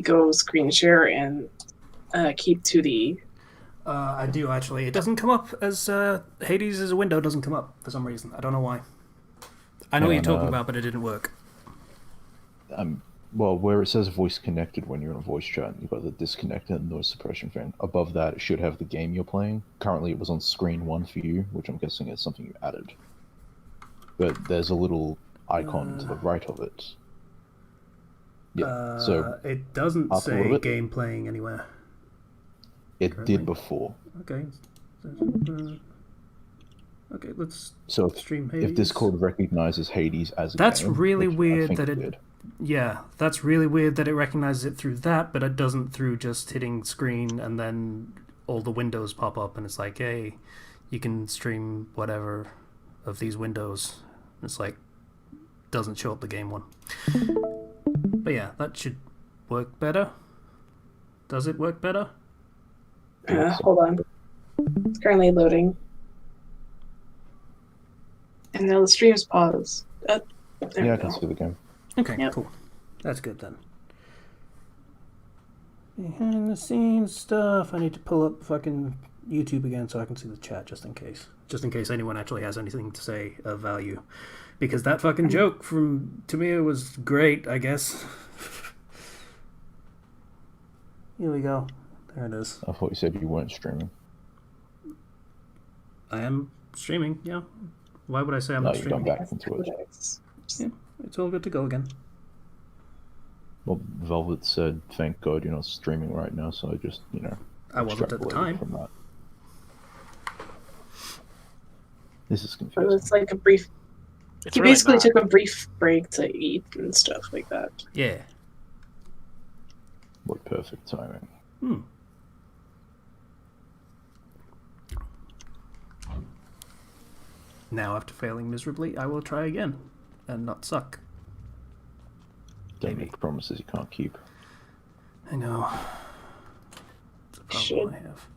go screen share and keep to the... I do actually. It doesn't come up as Hades as a window doesn't come up for some reason. I don't know why. I know what you're talking about, but it didn't work. Well, where it says voice connected when you're in a voice chat, you've got the disconnect and noise suppression thing. Above that, it should have the game you're playing. Currently, it was on screen 1 for you, which I'm guessing is something you added. But there's a little icon to the right of it. Yeah, so it doesn't say game playing anywhere. It currently. Did before. Okay. Okay, let's stream Hades. If Discord recognizes Hades as a that's game, really weird that it did. Yeah, that's really weird that it recognizes it through that, but it doesn't through just hitting screen and then all the windows pop up and it's like, hey, you can stream whatever of these windows. It's like, doesn't show up the game one. But yeah, that should work better. Does it work better? Hold on. It's currently loading. And now the stream's paused. Yeah, I can see the game. Okay, cool. That's good then. Behind the scenes stuff. I need to pull up fucking YouTube again so I can see the chat just in case. Just in case anyone actually has anything to say of value. Because that fucking joke from Tamia was great, I guess. Here we go. There it is. I thought you said you weren't streaming. I am streaming, yeah. Why would I say I'm not streaming? No, you've gone back into it. Yeah, it's all good to go again. Well, Velvet said, thank God you're not streaming right now, so I just, I wasn't at the time. From that. This is confusing. It's like a brief... He really basically took a brief break to eat and stuff like that. Yeah. What perfect timing. Now, after failing miserably, I will try again and not suck. Don't make promises you can't keep. I know. It's a problem I have.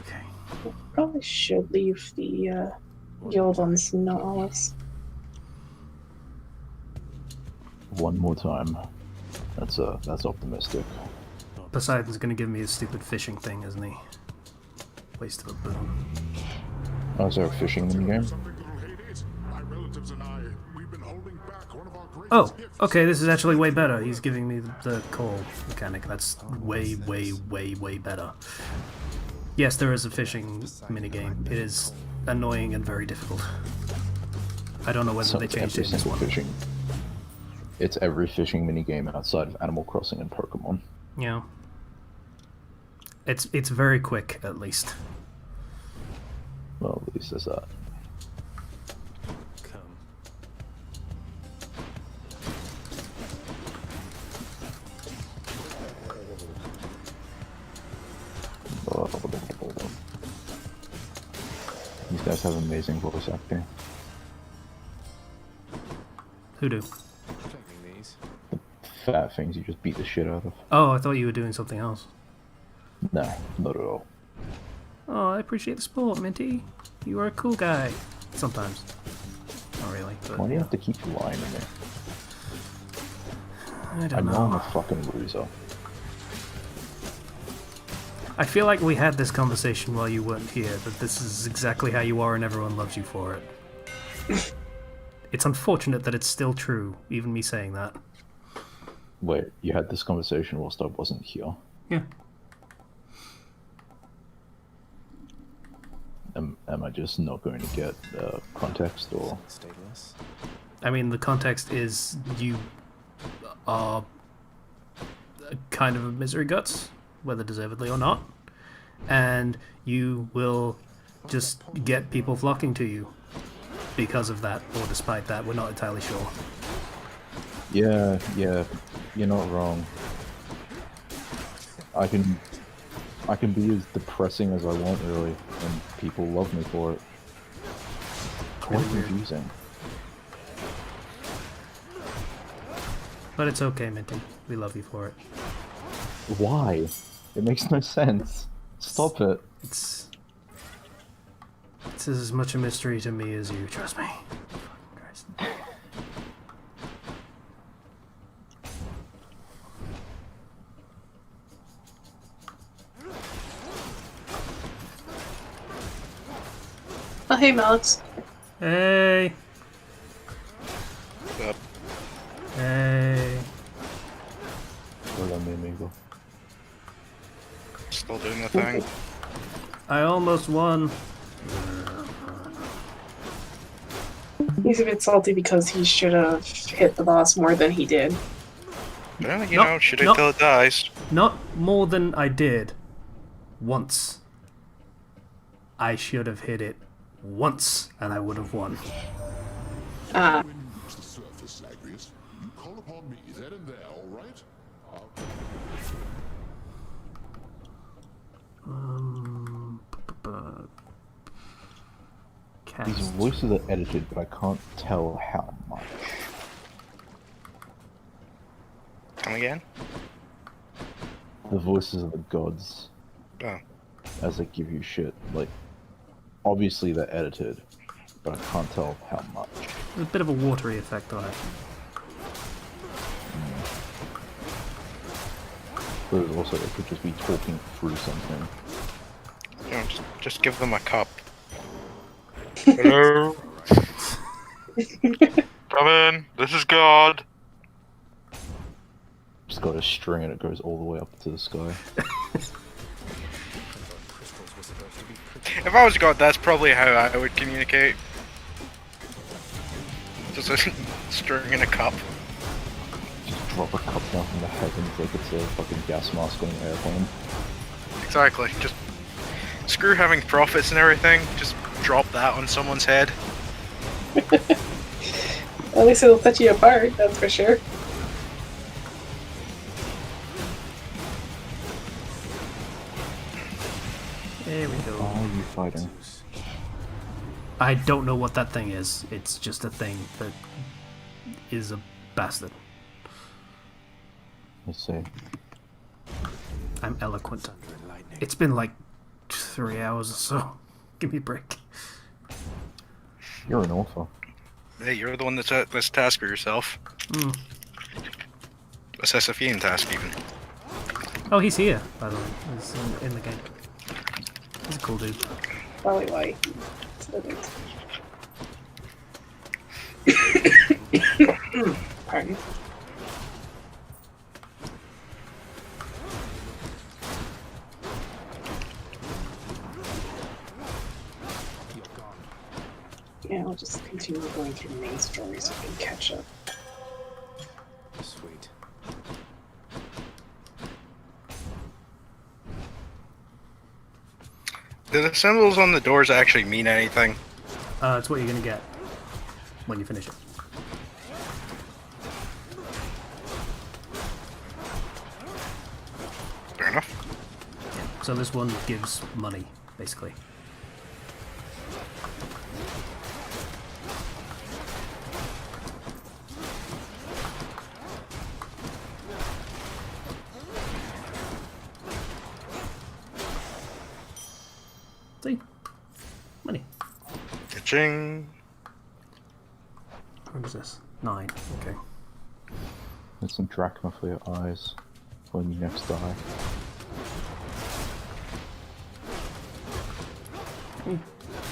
Okay. Probably should leave the guild on Nautilus. One more time. That's optimistic. Poseidon's gonna give me his stupid fishing thing, isn't he? Waste of a boon. Oh, is there a fishing in the game? Oh, okay, this is actually way better. He's giving me the call mechanic. That's way, way, way, way better. Yes, there is a fishing minigame. It is annoying and very difficult. I don't know whether they changed it in this one. It's every fishing minigame outside of Animal Crossing and Pokemon. Yeah. It's very quick, at least. Well, at least there's that. These guys have amazing voice acting. Who do? The fat things you just beat the shit out of. Oh, I thought you were doing something else. No, not at all. Oh, I appreciate the support, Minty. You are a cool guy. Sometimes. Not really. But, why do you have to keep lying to me? I don't know. I'm a fucking loser. I feel like we had this conversation while you weren't here, that this is exactly how you are and everyone loves you for it. It's unfortunate that it's still true, even me saying that. Wait, you had this conversation whilst I wasn't here? Yeah. Am I just not going to get context, or...? I mean, the context is you are kind of a misery guts, whether deservedly or not, and you will just get people flocking to you because of that, or despite that. We're not entirely sure. Yeah, you're not wrong. I can be as depressing as I want, really, and people love me for it. Quite confusing. But it's okay, Minty. We love you for it. Why? It makes no sense. Stop it. It's as much a mystery to me as you, trust me. hey, Malix. Hey. What's up? Hey. Hola, mi amigo. Still doing the thing. I almost won. He's a bit salty because he should have hit the boss more than he did. Well, you No, know, shoot it no. till it dies. Not more than I did. Once. I should have hit it once, and I would have won. Ah. When you reach the surface, Agrius, you call upon me then and there, all right? These Cast. voices are edited, but I can't tell how much. Come again? The voices of the gods, Oh. as they give you shit, like, obviously they're edited, but I can't tell how much. There's a bit of a watery effect on it. But also, they could just be talking through something. You know, just give them a cup. Hello? Come in, this is God. Just got a string and it goes all the way up to the sky. If I was God, that's probably how I would communicate. Just a string in a cup. Just drop a cup down from the heavens like it's a fucking gas mask on an airplane. Exactly. Just screw having profits and everything. Just drop that on someone's head. At least it'll set you apart, that's for sure. There we Why go. are you fighting? I don't know what that thing is. It's just a thing that is a bastard. Let's see. I'm eloquent. It's been like 3 hours or so. Give me a break. You're an author. Hey, you're the one that's at this task for yourself. Mm. This SFE task, even. Oh, he's here, by the way. He's in the game. He's a cool dude. Probably why. Pardon. Yeah, I'll just continue going through the main story so I can catch up. Sweet. Do the symbols on the doors actually mean anything? It's what you're gonna get when you finish it. Fair enough. Yeah. So this one gives money, basically. See? Money. Ka-ching. What is this? 9. Okay. There's some drachma for your eyes when you next die.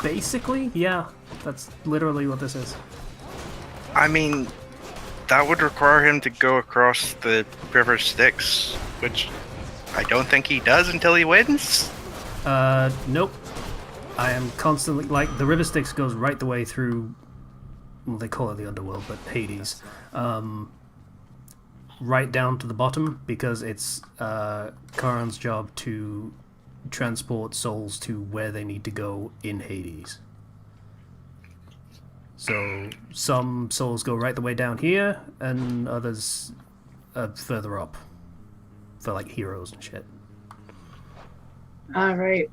Basically, yeah. That's literally what this is. I mean, that would require him to go across the river Styx, which I don't think he does until he wins. Nope. I am constantly, like, the River Styx goes right the way through, well, they call it the underworld, but Hades. Right down to the bottom, because it's Charon's job to transport souls to where they need to go in Hades. So some souls go right the way down here, and others further up for like heroes and shit. Alright.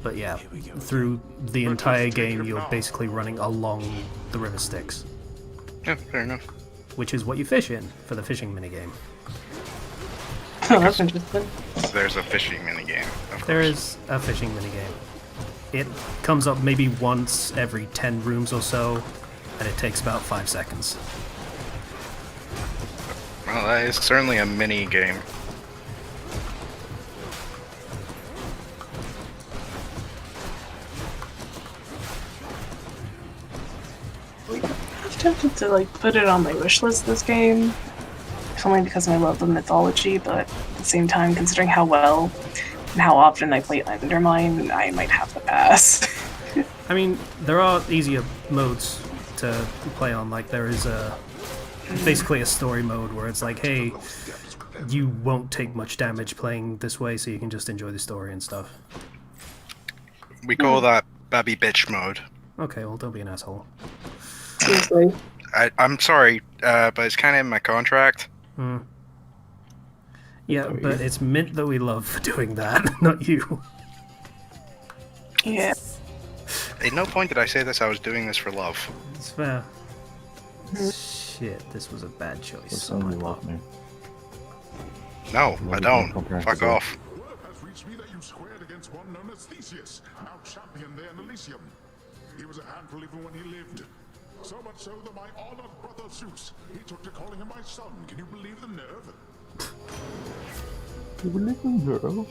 But yeah, through the entire game, you're basically running along the River Styx, Yeah, fair enough. which is what you fish in for the fishing minigame. Oh, that's interesting. There's a fishing minigame. Of There course. is a fishing minigame. It comes up maybe once every 10 rooms or so, and it takes about 5 seconds. Well, that is certainly a mini game. tempted to like put it on my wish list this game, if only because I love the mythology, but at the same time, considering how well and how often I play Undermine, I might have to pass. I mean, there are easier modes to play on. Like there is basically a story mode where it's like, hey, you won't take much damage playing this way, so you can just enjoy the story and stuff. We call that babby bitch mode. Okay, well, don't be an asshole. Seriously. I'm sorry, but it's kind of in my contract. Hmm. Yeah, but it's Mint that we love for doing that, not you. Yeah. At no point did I say this. I was doing this for love. It's fair. Shit, this was a bad choice. What's on on my you part. love me? No, I don't. Fuck off. Word has reached me that you squared against one known as Theseus, our champion there in Elysium. He was a handful even when he lived. So much so that my honored brother Zeus, he took to calling him my son. Can you believe the nerve? You believe in girls?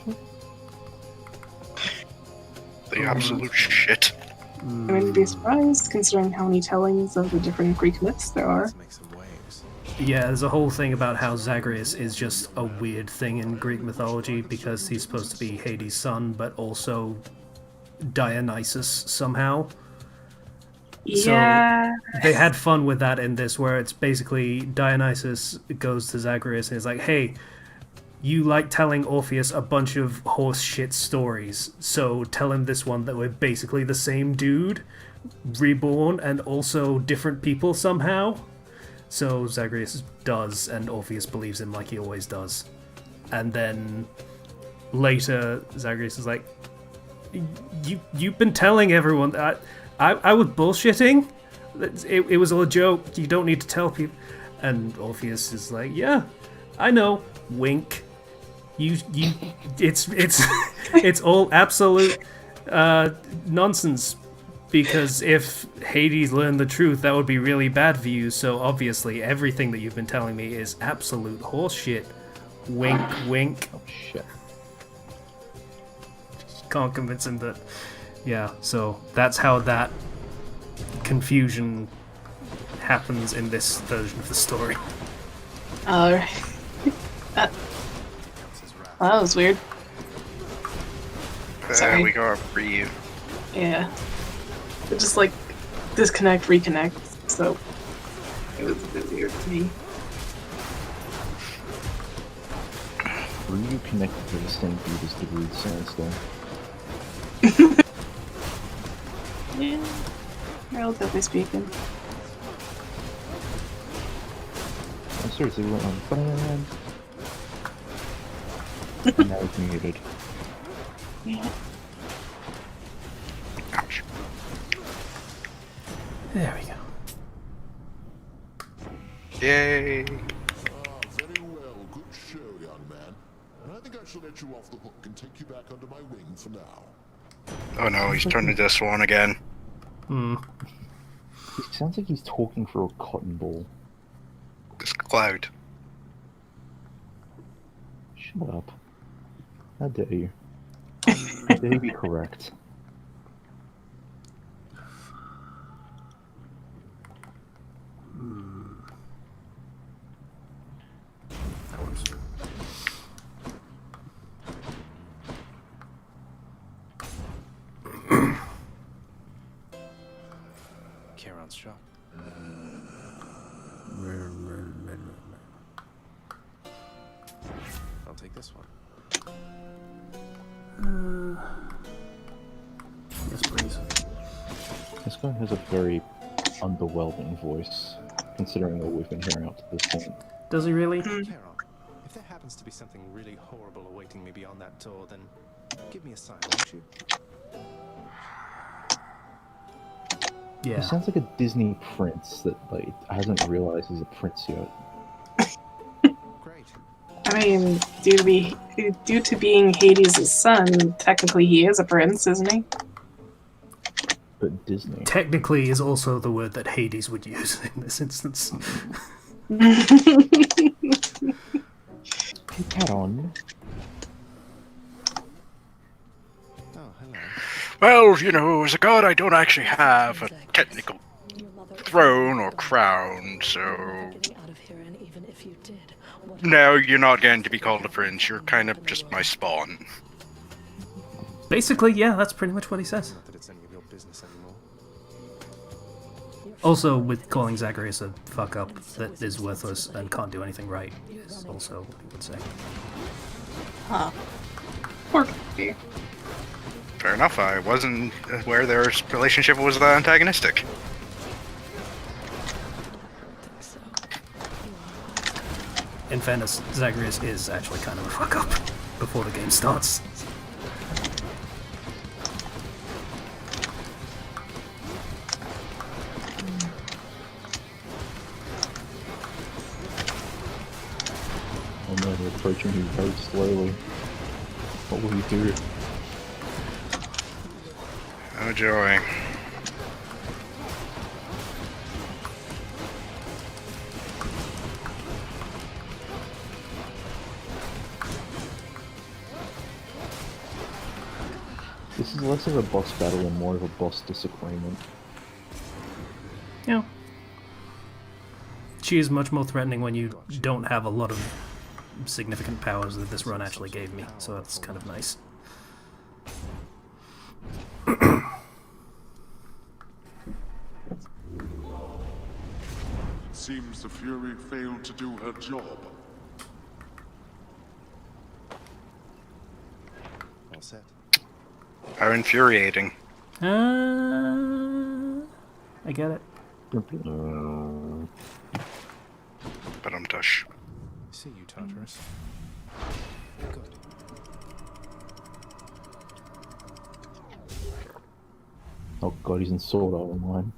The absolute shit. I wouldn't be surprised, considering how many tellings of the different Greek myths there are. Yeah, there's a whole thing about how Zagreus is just a weird thing in Greek mythology because he's supposed to be Hades' son, but also Dionysus somehow. Yeah. So they had fun with that in this, where it's basically Dionysus goes to Zagreus and is like, hey, you like telling Orpheus a bunch of horse shit stories, so tell him this one that we're basically the same dude, reborn, and also different people somehow. So Zagreus does, and Orpheus believes him like he always does. And then later, Zagreus is like, you've been telling everyone that I was bullshitting. It was all a joke. You don't need to tell people. And Orpheus is like, yeah, I know. Wink. It's it's all absolute nonsense. Because if Hades learned the truth, that would be really bad for you. So obviously, everything that you've been telling me is absolute horseshit. Wink, wink. Oh shit. Can't convince him that. Yeah, so that's how that confusion happens in this version of the story. Alright. That was weird. Sorry. We got Ryu. Yeah. It just like disconnect, reconnect, so it was a bit weird to me. Were you connected to the same feed as the Rude Sandstone? Yeah. Relatively speaking. I seriously went on ban. And now it's muted. Yeah. Ouch. There we go. Yay. Ah, very well. Good show, young man. And I think I shall let you off the hook and take you back under my wing for now. Oh no, he's turned into a swan again. Hmm. It sounds like he's talking through a cotton ball. This cloud. Shut up. How dare you? How dare you be correct? That works. Charon's shop. I'll take this one. Yes, please. This guy has a very underwhelming voice, considering what we've been hearing up to this point. Does he really? Charon, if there happens to be something really horrible awaiting me beyond that door, then give me a sign, won't you? He Yeah. sounds like a Disney prince that like hasn't realized he's a prince yet. Great. I mean, due to being Hades' son, technically he is a prince, isn't he? But Disney. Technically is also the word that Hades would use in this instance. Hey, cat on. Oh, hello. Well, you know, as a god, I don't actually have a technical throne or crown, so Getting out of here, and even if you did, what no, you're not going to be called a prince. You're kind of just my spawn. Basically, yeah, that's pretty much what he says. Not that it's any of your business anymore. Also, with calling Zagreus a fuck up that is worthless and can't do anything right is also what he would say. Huh. Poor Kofi. Fair enough. I wasn't aware their relationship was that antagonistic. so. In fairness, Zagreus is actually kind of a fuck up before the game starts. Oh no, they're approaching you very slowly. What will you do? Oh joy. This is less of a boss battle and more of a boss disagreement. Yeah. She is much more threatening when you don't have a lot of significant powers that this run actually gave me, so that's kind of nice. Seems the Fury failed to do her job. All set. How infuriating. I get it. But I'm tush. See you, Tartarus. Good. Oh god, he's in Sword Art Online.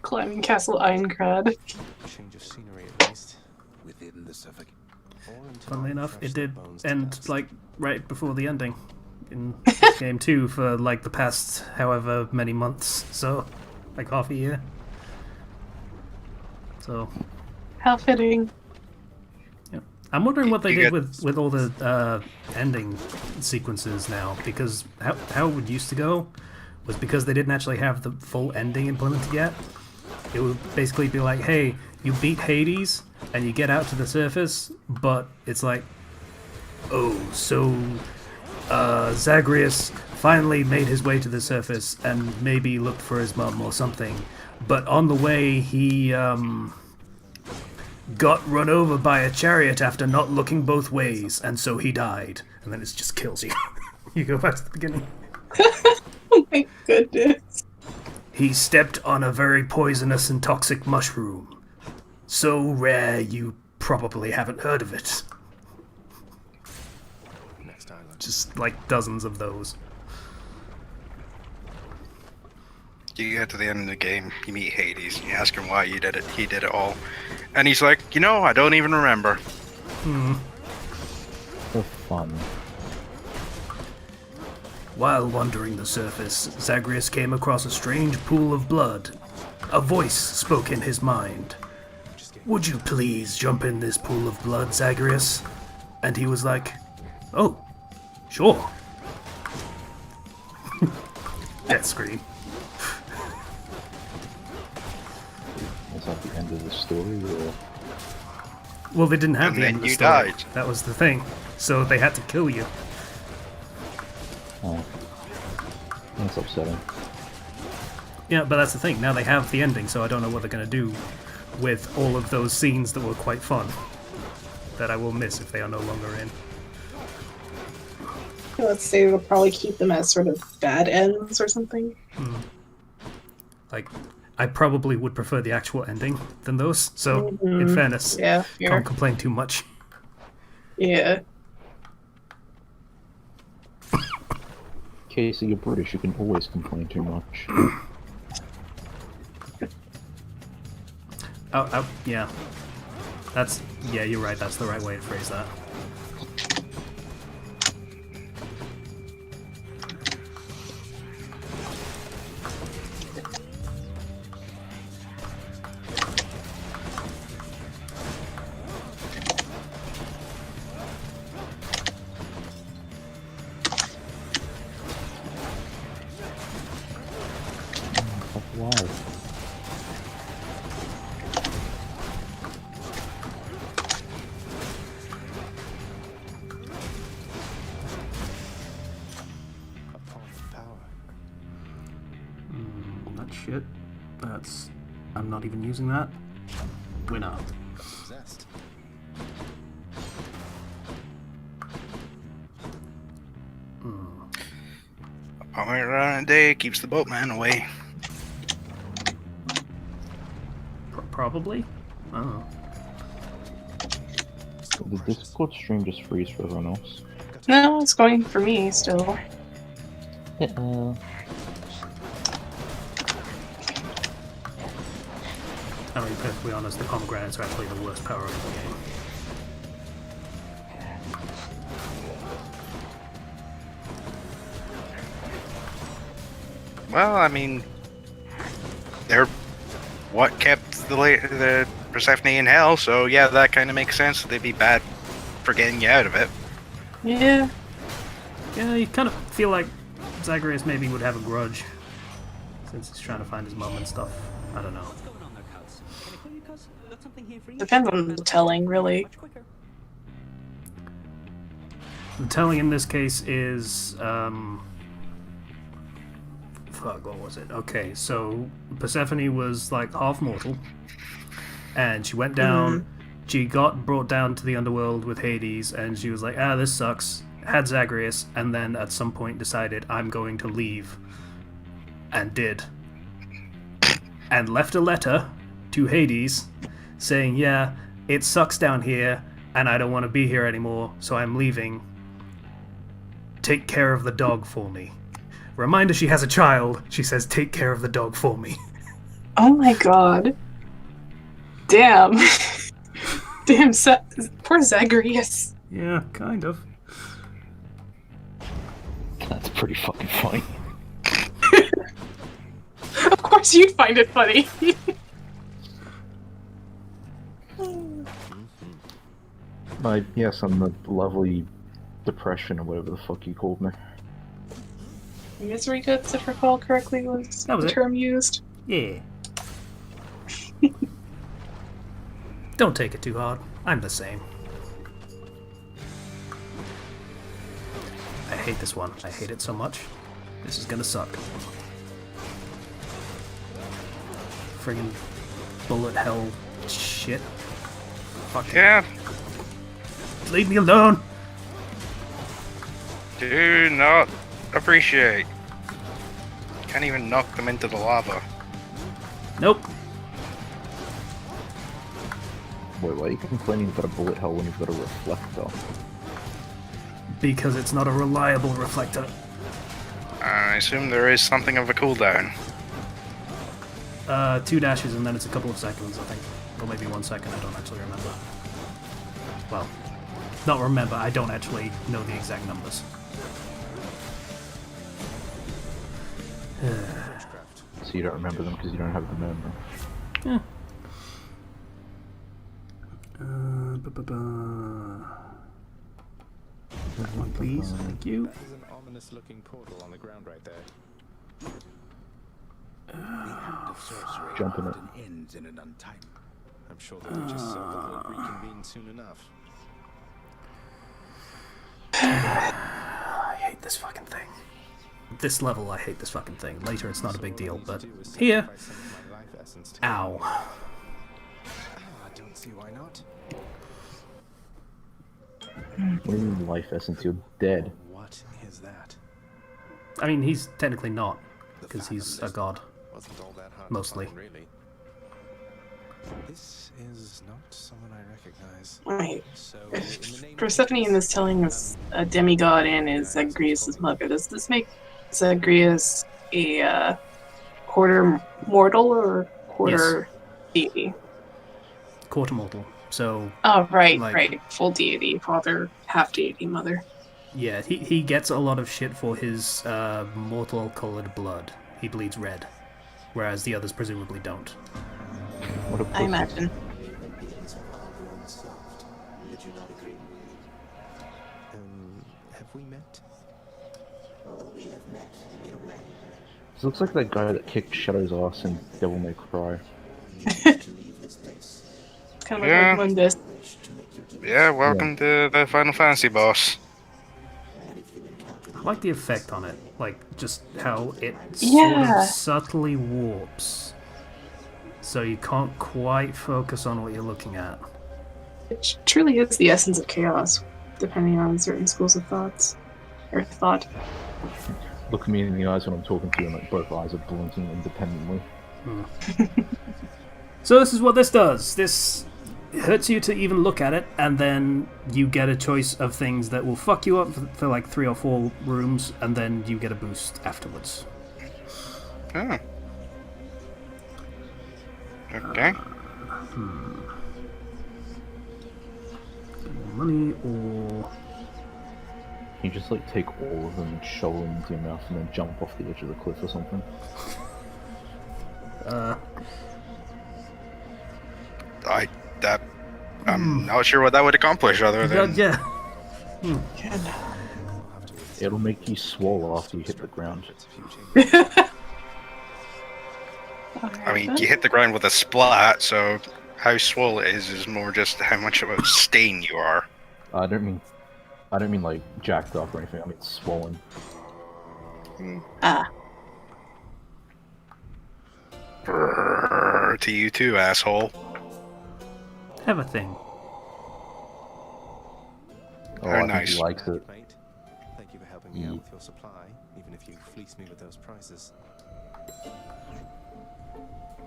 Climbing Castle Ironcrad. Change of scenery at least. Within the Suffolk. Or until Funnily I enough, crush it their did bones to end dust. like right before the ending in game 2 for like the past however many months, so like half a year. So How fitting. yeah, I'm wondering what they You did with all the ending sequences now, because how it used to go was because they didn't actually have the full ending implemented yet. It would basically be like, hey, you beat Hades and you get out to the surface, but it's like, oh, so Zagreus finally made his way to the surface and maybe looked for his mum or something, but on the way he got run over by a chariot after not looking both ways, and so he died. And then it just kills you. You go back to the beginning. Oh my goodness. He stepped on a very poisonous and toxic mushroom. So rare you probably haven't heard of it. Next island. Just like dozens of those. You get to the end of the game, you meet Hades, and you ask him why he did it all. And he's like, you know, I don't even remember. So fun. While wandering the surface, Zagreus came across a strange pool of blood. A voice spoke in his mind. Would you please jump in this pool of blood, Zagreus? And he was like, oh, sure. Death scream. Is that the end of the story, or...? Well, they didn't have And the end then of the you story. died. That was the thing. So they had to kill you. Oh. That's upsetting. Yeah, but that's the thing. Now they have the ending, so I don't know what they're going to do with all of those scenes that were quite fun. That I will miss if they are no longer in. Let's say they'll probably keep them as sort of bad ends or something. Like, I probably would prefer the actual ending than those, so in fairness, Yeah, fair. can't complain too much. Yeah. Casey, you're British, you can always complain too much. Oh, yeah. Yeah, you're right, that's the right way to phrase that. Alive. shit. That's... I'm not even using that. We're not. Possessed. A point around a day keeps the boatman away. Probably? I don't know. Did the Discord stream just freeze for everyone else? No, it's going for me still. I mean, perfectly honest, the pomegranates are actually the worst power in the game. Well, I mean, they're what kept the Persephone in hell, so yeah, that kind of makes sense. They'd be bad for getting you out of it. Yeah. Yeah, you kind of feel like Zagreus maybe would have a grudge, since he's trying to find his mum and stuff. I don't know. Depends on the telling, really. The telling in this case is, fuck, what was it? Okay, so Persephone was like half mortal, and she went down, she got brought down to the underworld with Hades, and she was like, ah, this sucks, had Zagreus, and then at some point decided, I'm going to leave, and did. And left a letter to Hades, saying, yeah, it sucks down here, and I don't want to be here anymore, so I'm leaving. Take care of the dog for me. Reminder she has a child. She says, take care of the dog for me. Oh my god. Damn. Damn, poor Zagreus. Yeah, kind of. That's pretty fucking funny. Of course you'd find it funny. Yes, I'm the lovely depression or whatever the fuck you called me. Misery goods, if I recall correctly, was That was the it. term used. Yeah. Don't take it too hard. I'm the same. I hate this one. I hate it so much. This is gonna suck. Friggin' bullet hell shit. Fuck Yeah, Leave me alone! do not appreciate. Can't even knock them into the lava. Nope. Wait, why are you complaining about a bullet hell when you've got a reflector? Because it's not a reliable reflector. I assume there is something of a cooldown. 2 dashes and then it's a couple of seconds, I think. Or maybe 1 second, I don't actually remember. Well, not remember, I don't actually know the exact numbers. So you don't remember them because you don't have the memory. Yeah. That one, please. Thank you. That is an ominous-looking portal on the ground right there. Jumping it. Ends in an untitled. I'm sure the witches circle will reconvene soon enough. I hate this fucking thing. This level, I hate this fucking thing. Later, it's not a big deal, but here... Ow. I don't see why not. What do you mean life essence? You're dead. What is that? I mean, he's technically not, because he's a god. Wasn't all that hard Mostly. to find, really. This is not someone I recognize. Wait. So, in the name of Persephone in this telling is a demigod and is Zagreus' mother. Does this make Zagreus a quarter mortal or quarter deity? Quarter mortal. So, Oh, right, Like- right. Full deity, father, half deity, mother. yeah, he gets a lot of shit for his mortal-colored blood. He bleeds red. Whereas the others presumably don't. What a I pussy. imagine. Have we met? This looks like that guy that kicked Shadow's ass in Devil May Cry. Kind of Yeah. like Mundus. Yeah, welcome to the Final Fantasy boss. like the effect on it, like just how it sort Yeah. of subtly warps, so you can't quite focus on what you're looking at. It truly is the essence of chaos, depending on certain schools of thoughts or thought. Look me in the eyes when I'm talking to you, and like both eyes are blinking independently. So this is what this does. This hurts you to even look at it, and then you get a choice of things that will fuck you up for like 3 or 4 rooms, and then you get a boost afterwards. Oh. Okay. Money or... You just like take all of them and shovel them into your mouth, and then jump off the edge of the cliff or something. I'm not sure what that would accomplish other than... Yeah. It'll make you swallow after you hit the ground. I mean, you hit the ground with a splat, so how swole it is more just how much of a stain you are. I don't mean like jacked up or anything. I mean swollen. Brrr, to you too, asshole. Have a thing. Oh, Very I nice. think he likes it. Mate, thank you for helping me out with your supply, even if you fleece me with those prices.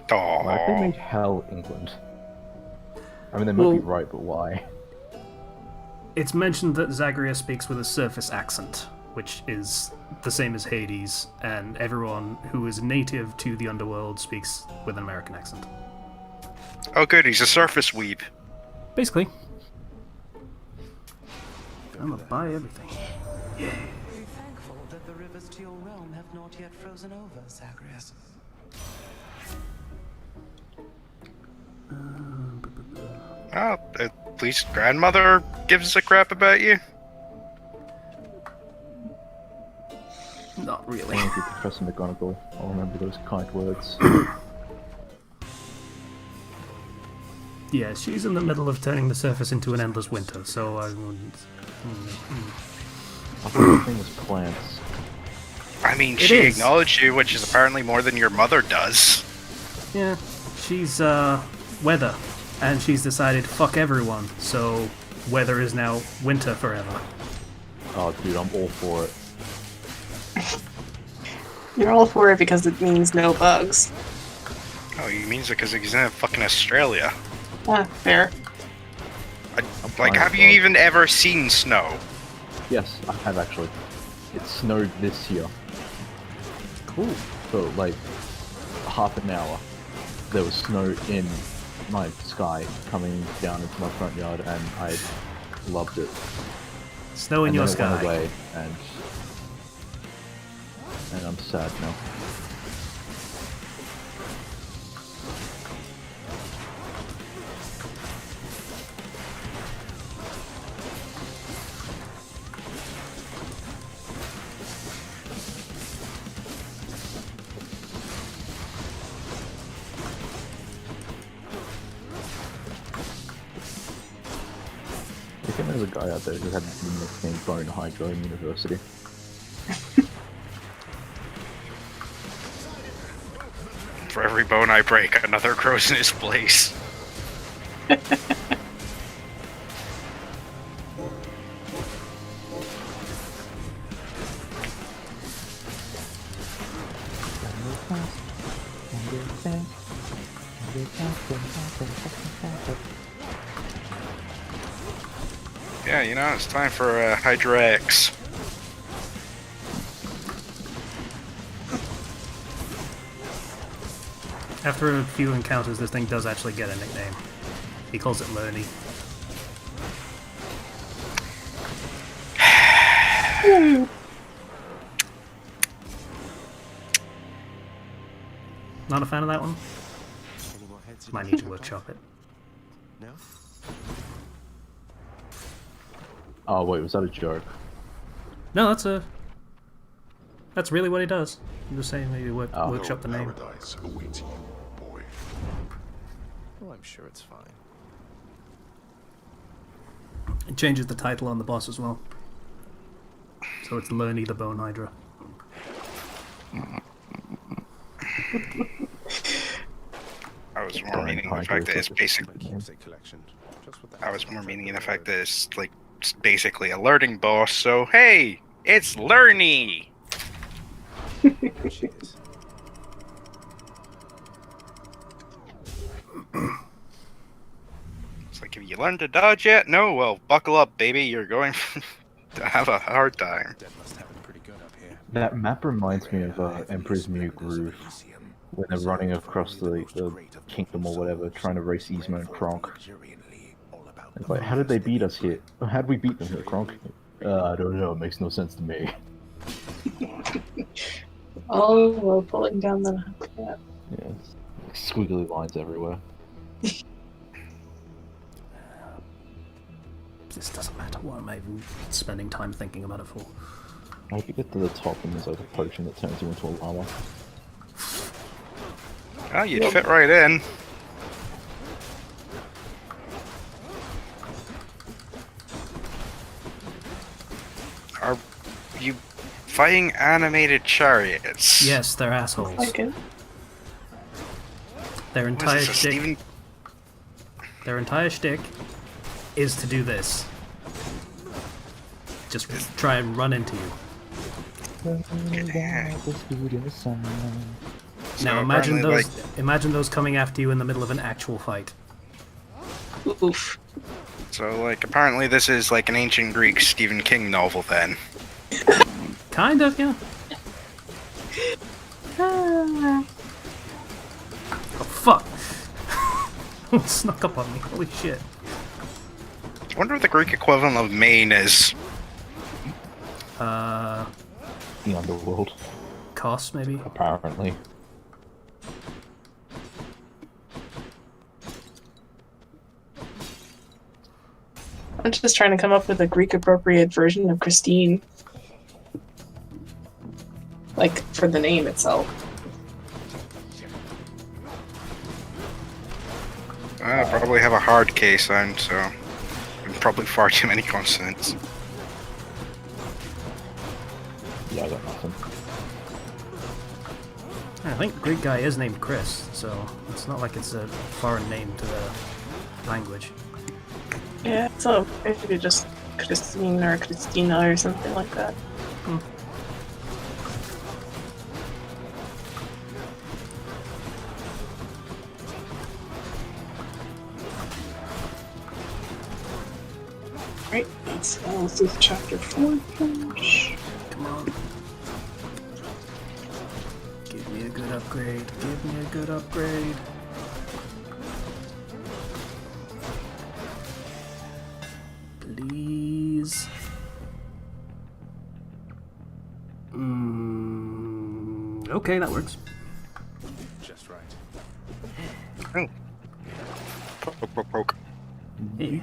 Why have they Aww. made Hell England? I mean, they might be Well- right, but why? It's mentioned that Zagreus speaks with a surface accent, which is the same as Hades, and everyone who is native to the underworld speaks with an American accent. Oh good, he's a surface weeb. Basically. I'm gonna buy everything. Be thankful that the rivers to your realm have not yet frozen over, Zagreus. Oh, at least grandmother gives a crap about you. Not really. Thank you, Professor McGonagall. I'll remember those kind words. Yeah, she's in the middle of turning the surface into an endless winter, so I wouldn't... I thought the thing was plants. I mean, It she is. acknowledged you, which is apparently more than your mother does. Yeah, she's, weather, and she's decided fuck everyone, so weather is now winter forever. Oh, dude, I'm all for it. You're all for it because it means no bugs. Oh, he means it because he's in fucking Australia. Fair. Like, have you even ever seen snow? Yes, I have actually. It snowed this year. Cool. For like half an hour. There was snow in my sky coming down into my front yard, and I loved it. Snow in And your then it went sky. away, and I'm sad now. I think there's a guy out there who had the nickname Bone Hydro in university. For every bone I break, another grows in his place. Yeah, you know, it's time for Hydra X. After a few encounters, this thing does actually get a nickname. He calls it Lerny. Not a fan of that one? Any more heads you Might can need to chop workshop off? it. No? Oh wait, was that a joke? No, that's really what he does. I'm just saying maybe Oh. workshop the name. Paradise awaits you, boy. Well, I'm sure it's fine. It changes the title on the boss as well. So it's Lerny the Bone Hydra. I was more meaning the fact that it's basic. Keepsake collection. Just what the I hell was is more that meaning in for the fact bird? that it's like it's basically a learning boss. So hey, it's Lerny. Cheers. It's like, have you learned to dodge yet? No? Well, buckle up, baby. You're going to have a hard time. Dead must have it pretty good up here. That map reminds me of Emperor's New Groove, when they're running across the kingdom or whatever, trying to race Yzma and Kronk. It's like, how did they beat us here? How did we beat them here, Kronk? I don't know, it makes no sense to me. Oh, we're pulling down the map. Yeah. Yeah, it's like squiggly lines everywhere. This doesn't matter. Why am I even spending time thinking about it for? I hope you get to the top and there's like a potion that turns you into a llama. Oh, you'd fit right in. Are you fighting animated chariots? Yes, they're assholes. Like it. Their What entire is this, a shtick. Steven? Their entire shtick is to do this. Just try and run into you. Now imagine apparently, those. Imagine those coming after you in the middle of an actual fight. Oof. So, like, apparently this is like an ancient Greek Stephen King novel then. Kind of, yeah. Ah. Oh fuck! Snuck up on me. Holy shit. I wonder what the Greek equivalent of Maine is. The underworld, Cost maybe. apparently. I'm just trying to come up with a Greek appropriate version of Christine. Like, for the name itself. I probably have a hard K sound, so and probably far too many consonants. Yeah, I got nothing. I think Greek guy is named Chris, so it's not like it's a foreign name to the language. Yeah, so maybe just Christine or Christina or something like that. Right, let's do chapter 4 finish. Come on. Give me a good upgrade. Give me a good upgrade. Please. Okay, that works. Just right. Oh. Poke, poke, poke, poke. Hey.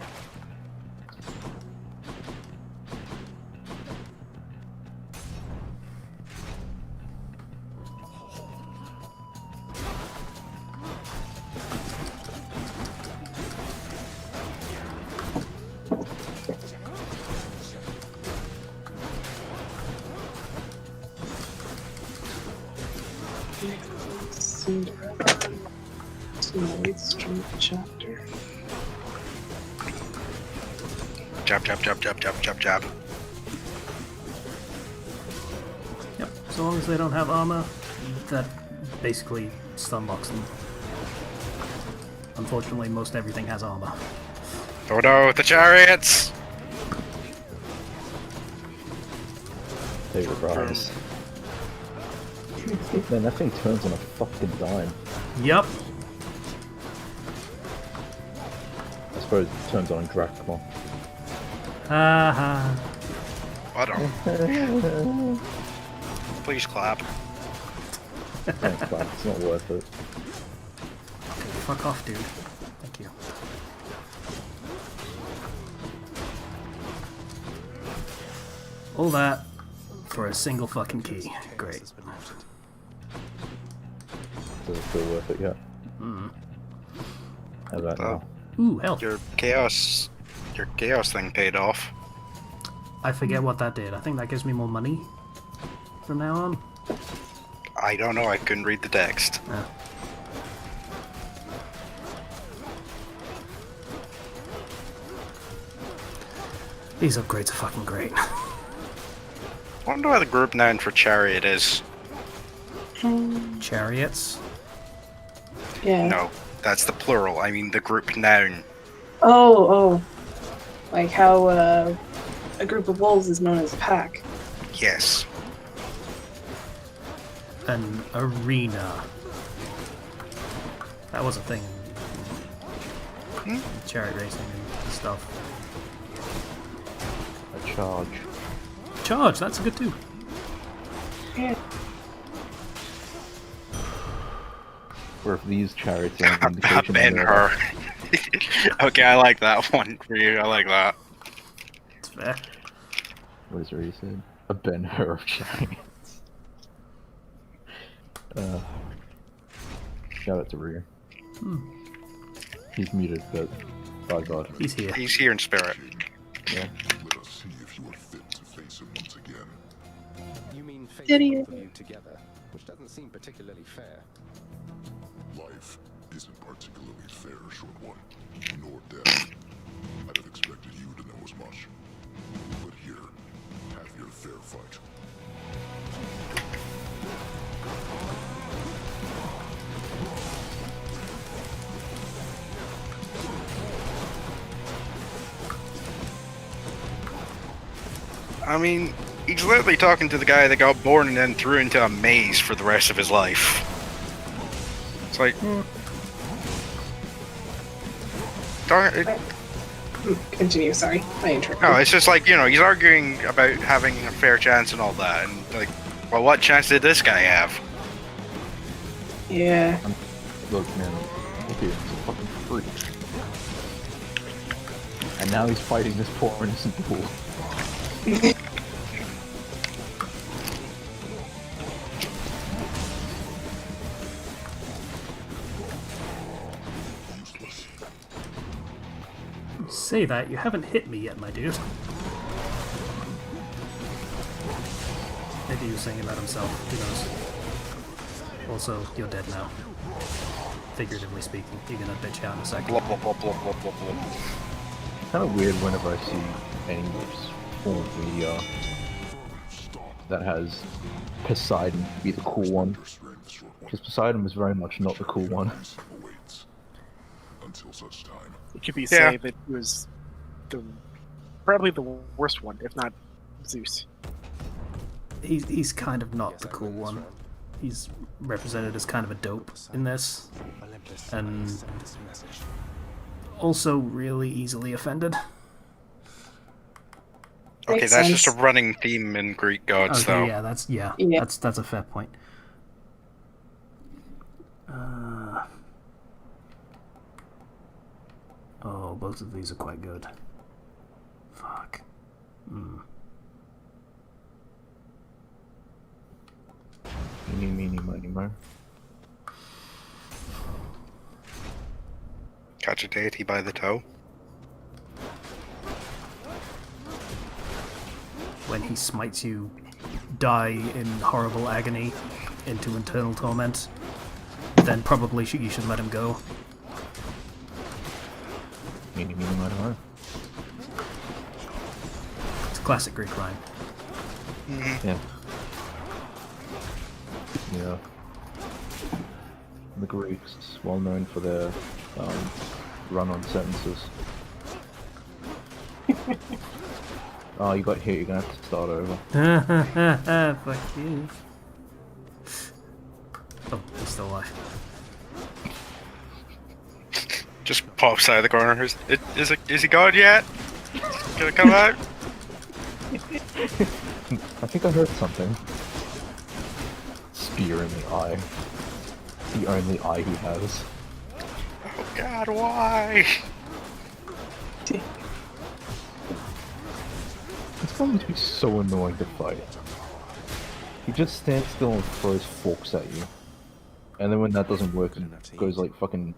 Chapter. Jab, jab, jab, jab, jab, jab, jab. Yep, so long as they don't have armor, that basically stun locks them. Unfortunately, most everything has armor. Oh no, the chariots! They rise. Man, that thing turns on a fucking dime. Yep. I suppose it turns on Dracula. Haha. What a... Please clap. Thanks, man. It's not worth it. Fuck off, dude. Thank you. All that for a single fucking key. Great. Has been noted. Does it feel worth it yet? How about now? Ooh, health. Your chaos thing paid off. I forget what that did. I think that gives me more money from now on. I don't know, I couldn't read the text. Yeah. These upgrades are fucking great. I wonder what the group noun for chariot is. Chariots. Yeah. No, that's the plural. I mean the group noun. Oh. Like how a group of wolves is known as a pack. Yes. An arena. That was a thing in chariot racing and stuff. A charge. Charge, that's good too. Yeah. Or if these chariots are an indication Ben that her. Okay, I like that one for you. I like that. It's fair. what is it you said? A Ben-Hur of chariots. Shout out to Rear. He's muted, but by God. He's here. He's here in spirit. Yeah. Let us see if you are fit to face him once again. You mean face Did he- both of you together, which doesn't seem particularly fair. Life isn't particularly fair, short one, nor death. I'd have expected you to know as much. But here, have your fair fight. I mean, he's literally talking to the guy that got born and then threw into a maze for the rest of his life. It's like... Darn it. Continue, sorry. I interrupted. No, it's just like, you know, he's arguing about having a fair chance and all that, and like, well, what chance did this guy have? Yeah. Look, man. Look here, he's a fucking freak. And now he's fighting this poor innocent fool. Useless. Say that, you haven't hit me yet, my dude. Maybe he was saying about himself, who knows. Also, you're dead now. Figuratively speaking, you're gonna bitch out in a second. Blah blah blah blah blah blah blah. Kind of weird whenever I see any form of media that has Poseidon be the cool one. Because Poseidon was very much not the cool one. Awaits. Until such time. It could be Yeah. said that he was probably the worst one, if not Zeus. He's kind of not Yes, the I cool read this one. wrong. He's represented as kind of a dope in this. Olympus, And- sent this message. Also really easily offended. Okay, Makes that's just a sense. running theme in Greek gods, Okay, though. yeah, that's Yeah. that's a fair point. Oh, both of these are quite good. Fuck. Meeny, meeny, miny, mo. Catch a deity by the toe. When he smites you, die in horrible agony into eternal torment, then probably you should let him go. Meeny, meeny, miny, mo. It's a classic Greek rhyme. Yeah. Yeah. The Greeks, well known for their run-on sentences. Oh, you got hit, you're gonna have to start over. Fuck you. Oh, he's still alive. Just pops out of the corner. Is he gone yet? Gonna come out? I think I heard something. Spear in the eye. The only eye he has. Oh God, why? It's going to be so annoying to fight. He just stands still and throws forks at you. And then when that doesn't work, he goes like fucking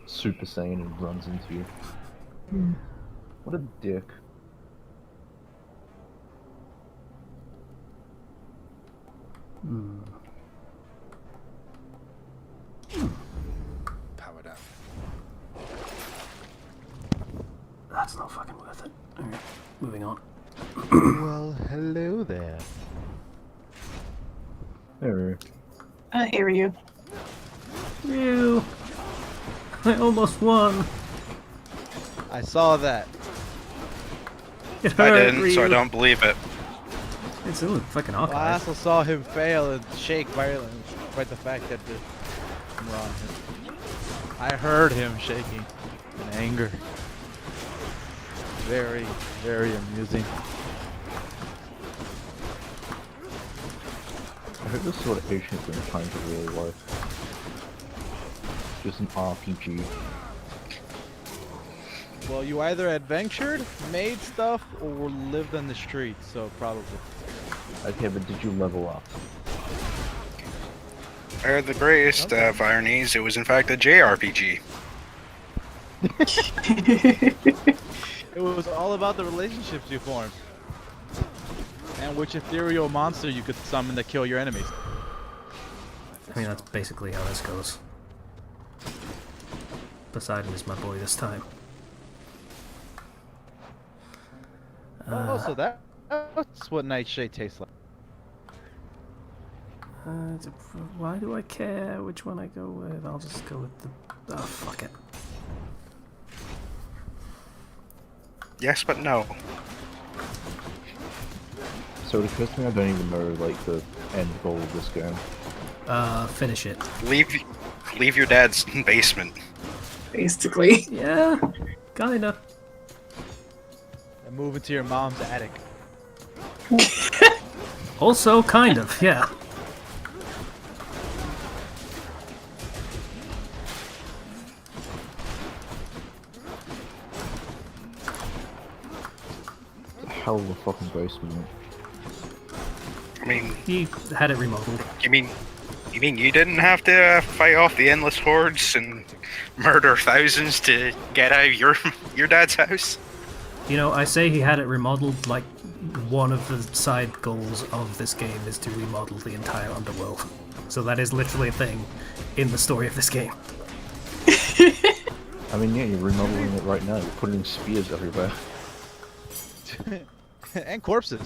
Super Saiyan and runs into you. What a dick. Power down. That's not fucking worth it. Alright, moving on. Well, hello there. There. I hear you. Ew. I almost won. I saw that. It I hurt, didn't, so I Ryu. don't believe it. It's in the fucking Well, I archive. also saw him fail and shake violently, despite the fact that the camera on him. I heard him shaking in anger. Very, very amusing. I hope this sort of Asian thing trying to really work. Just an RPG. Well, you either adventured, made stuff, or lived on the streets, so probably. Okay, but did you level up? The greatest of ironies, it was in fact a JRPG. It was all about the relationships you formed. And which ethereal monster you could summon to kill your enemies. I mean, that's basically how this goes. Poseidon is my boy this time. Oh, so that's what Nightshade tastes like. Why do I care which one I go with? I'll just go with the... Oh, fuck it. Yes, but no. So it occurs to me I don't even know like the end goal of this game. Finish it. Leave your dad's basement. Basically. Yeah, kinda. And move into your mom's attic. Also, kind of, yeah. Hell of a fucking basement. I mean, He had it remodeled. you mean you didn't have to fight off the endless hordes and murder thousands to get out of your dad's house? You know, I say he had it remodeled, like, one of the side goals of this game is to remodel the entire underworld. So that is literally a thing in the story of this game. I mean, yeah, you're remodeling it right now. You're putting spears everywhere. And corpses.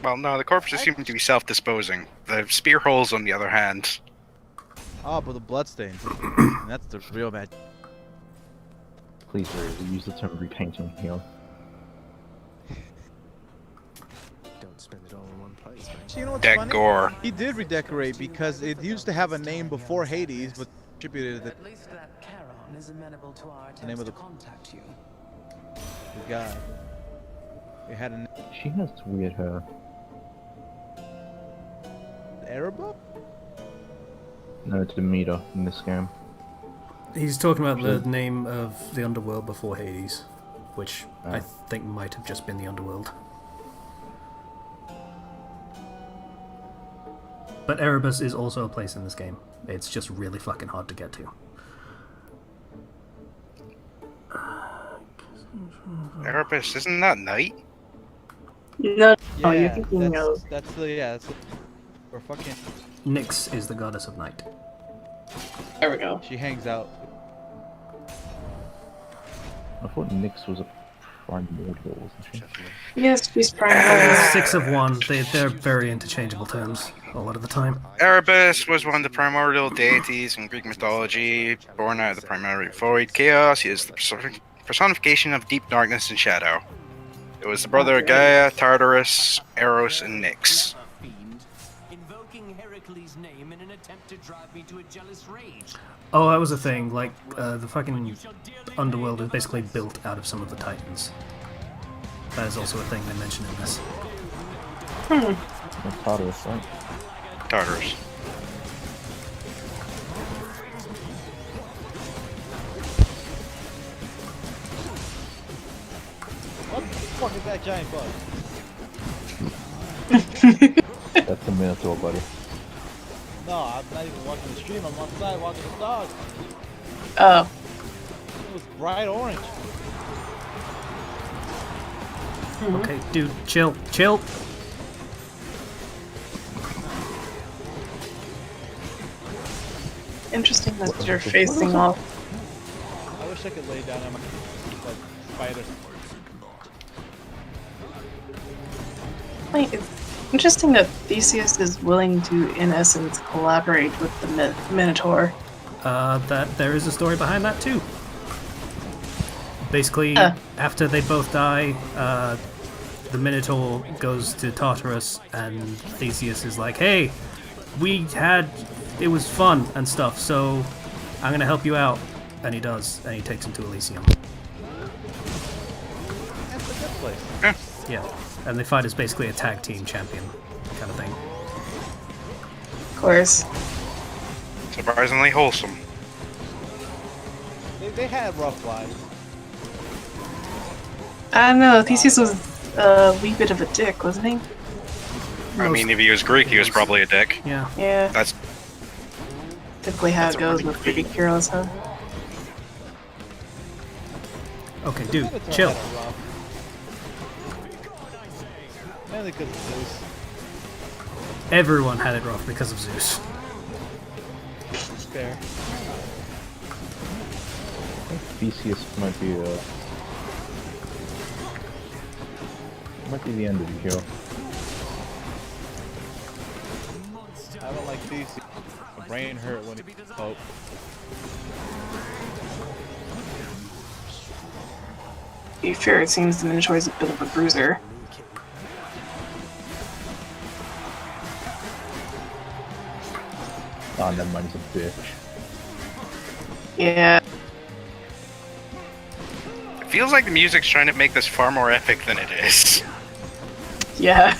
Well, no, the corpses seem to be self-disposing. The spear holes, on the other hand. Oh, but the bloodstains. That's the real bad. Please, Ray, use the term repainting here. Don't spend it all in one place, man. You know what's Dead funny? gore. He did redecorate because it used to have a name before Hades, but attributed At least that Charon is amenable to our the name attempts of to contact you. the god. It had an She has weird hair. Arabo? No, Demeter in this game. He's talking about the name of the underworld before Hades, which I think might have just been the underworld. But Erebus is also a place in this game. It's just really fucking hard to get to. Erebus, isn't that night? No, Yeah, you're thinking of... that's the that's the, or fucking Nyx is the goddess of night. There we go. she hangs out. I thought Nyx was a primordial, wasn't she? Yes, she's primary. 6 of 1, they're very interchangeable terms a lot of the time. Erebus was one of the primordial deities in Greek mythology, born out of the primary void chaos. He is the personification of deep darkness and shadow. It was the brother of Gaia, Tartarus, Eros, and Nyx. Invoking Heracles' name in an attempt to drive me to a jealous rage. Oh, that was a thing, like, the fucking underworld is basically built out of some of the titans. That is also a thing they mention in this. That's Tartarus, right? Tartarus. What the fuck is that giant bug? That's a Minotaur, buddy. No, I'm not even watching the stream. I'm outside watching the dog. Oh. It was bright orange. Okay, dude, chill, chill. Interesting that you're facing off. I wish I could lay down on my like spider. Wait, it's interesting that Theseus is willing to, in essence, collaborate with the Minotaur. That there is a story behind that too. Basically, after they both die, the Minotaur goes to Tartarus, and Theseus is like, "Hey, it was fun and stuff, so I'm gonna help you out." And he does, and he takes him to Elysium. That's a good place. Yeah, and they fight as basically a tag team champion kind of thing. Of course. Surprisingly wholesome. They had rough lives. I don't know, Theseus was a wee bit of a dick, wasn't he? I mean, if he was Greek, he was probably a dick. Yeah. Yeah. That's Typically how it goes with Greek heroes, huh? Okay, dude, chill. Mainly because of Zeus. Everyone had it rough because of Zeus. Fair. I think Theseus might be the end of the hero. I don't like Theseus. My brain hurt when he spoke. To be fair, it seems the Minotaur is a bit of a bruiser. Oh, never mind, he's a bitch. Yeah. It feels like the music's trying to make this far more epic than it is. Yeah.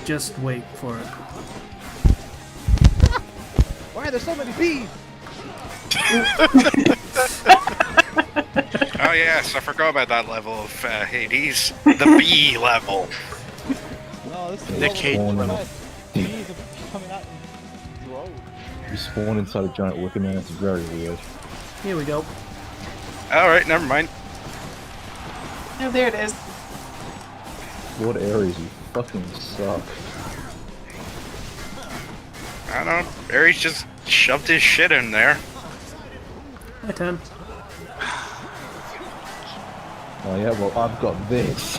Just wait for it. Why are there so many bees? Oh yes, I forgot about that level of Hades. The B level. No, this is Nick the Cage. level where bees are coming out and grow. You spawn inside a giant wicker man, it's very weird. Here we go. Alright, never mind. Oh, there it is. Lord Ares, you fucking suck. I don't know, Ares just shoved his shit in there. Hi, 10. Oh yeah, well I've got this.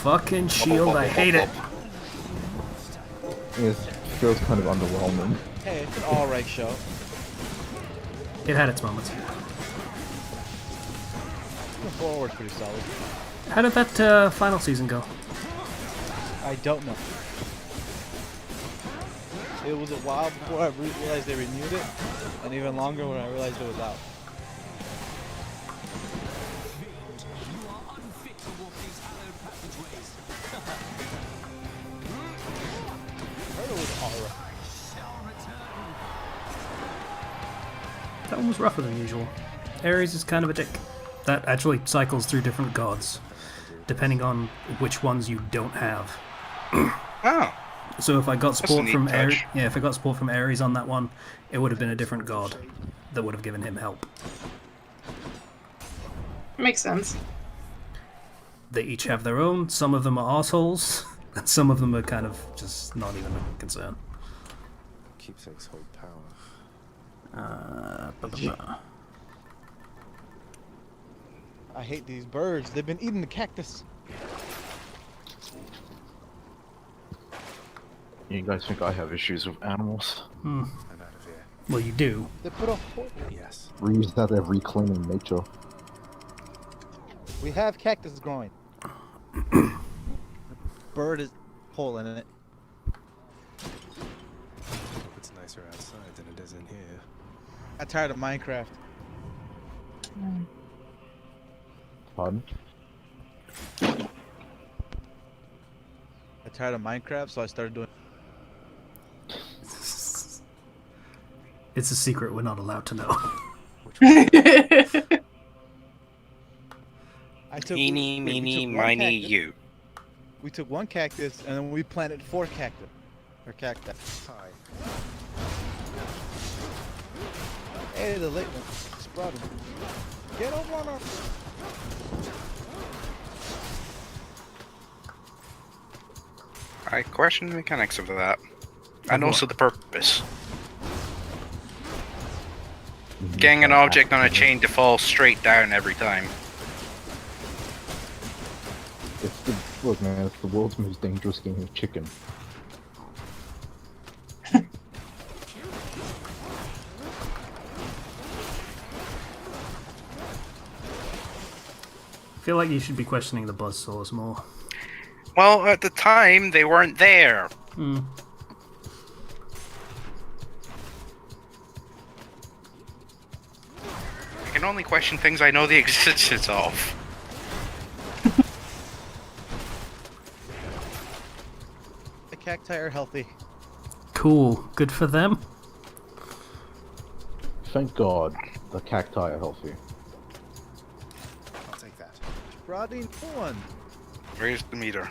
Fucking shield, I hate it. It feels kind of underwhelming. Hey, it's an alright show. It had its moments. The forward's pretty solid. How did that final season go? I don't know. It was a while before I realized they renewed it, and even longer when I realized it was out. You are unfit to walk these hallowed passageways. I heard it was horror. That one was rougher than usual. Ares is kind of a dick. That actually cycles through different gods, depending on which ones you don't have. Oh. So if I got support from Ares, touch. if I got support from Ares on that one, it would have been a different god that would have given him help. Makes sense. They each have their own. Some of them are assholes, and some of them are kind of just not even a concern. Keepsakes hold power. I hate these birds. They've been eating the cactus. You guys think I have issues with animals? I'm out of here. Well, you do. They put a hole. Yes. Reuse that every reclaiming nature. We have cactus growing. The bird is hole in it. It's nicer outside than it is in here. I'm tired of Minecraft. Pardon? I'm tired of Minecraft, so I started doing. It's a secret we're not allowed to know. I took. Eeny, we meeny, took one miny, cactus. you. We took one cactus and then we planted 4 cactus. Or cacti. Hi. Hey, the late one. Sprout him. Get over on our. I question the mechanics of that. And also the purpose. getting an object on a chain to fall straight down every time. Look, man, it's the world's most dangerous game of chicken. I feel like you should be questioning the buzzsaws more. Well, at the time, they weren't there. Hmm. I can only question things I know the existence of. The cacti are healthy. Cool. Good for them. Thank God, the cacti are healthy. I'll take that. Brought in one. Where's the meter?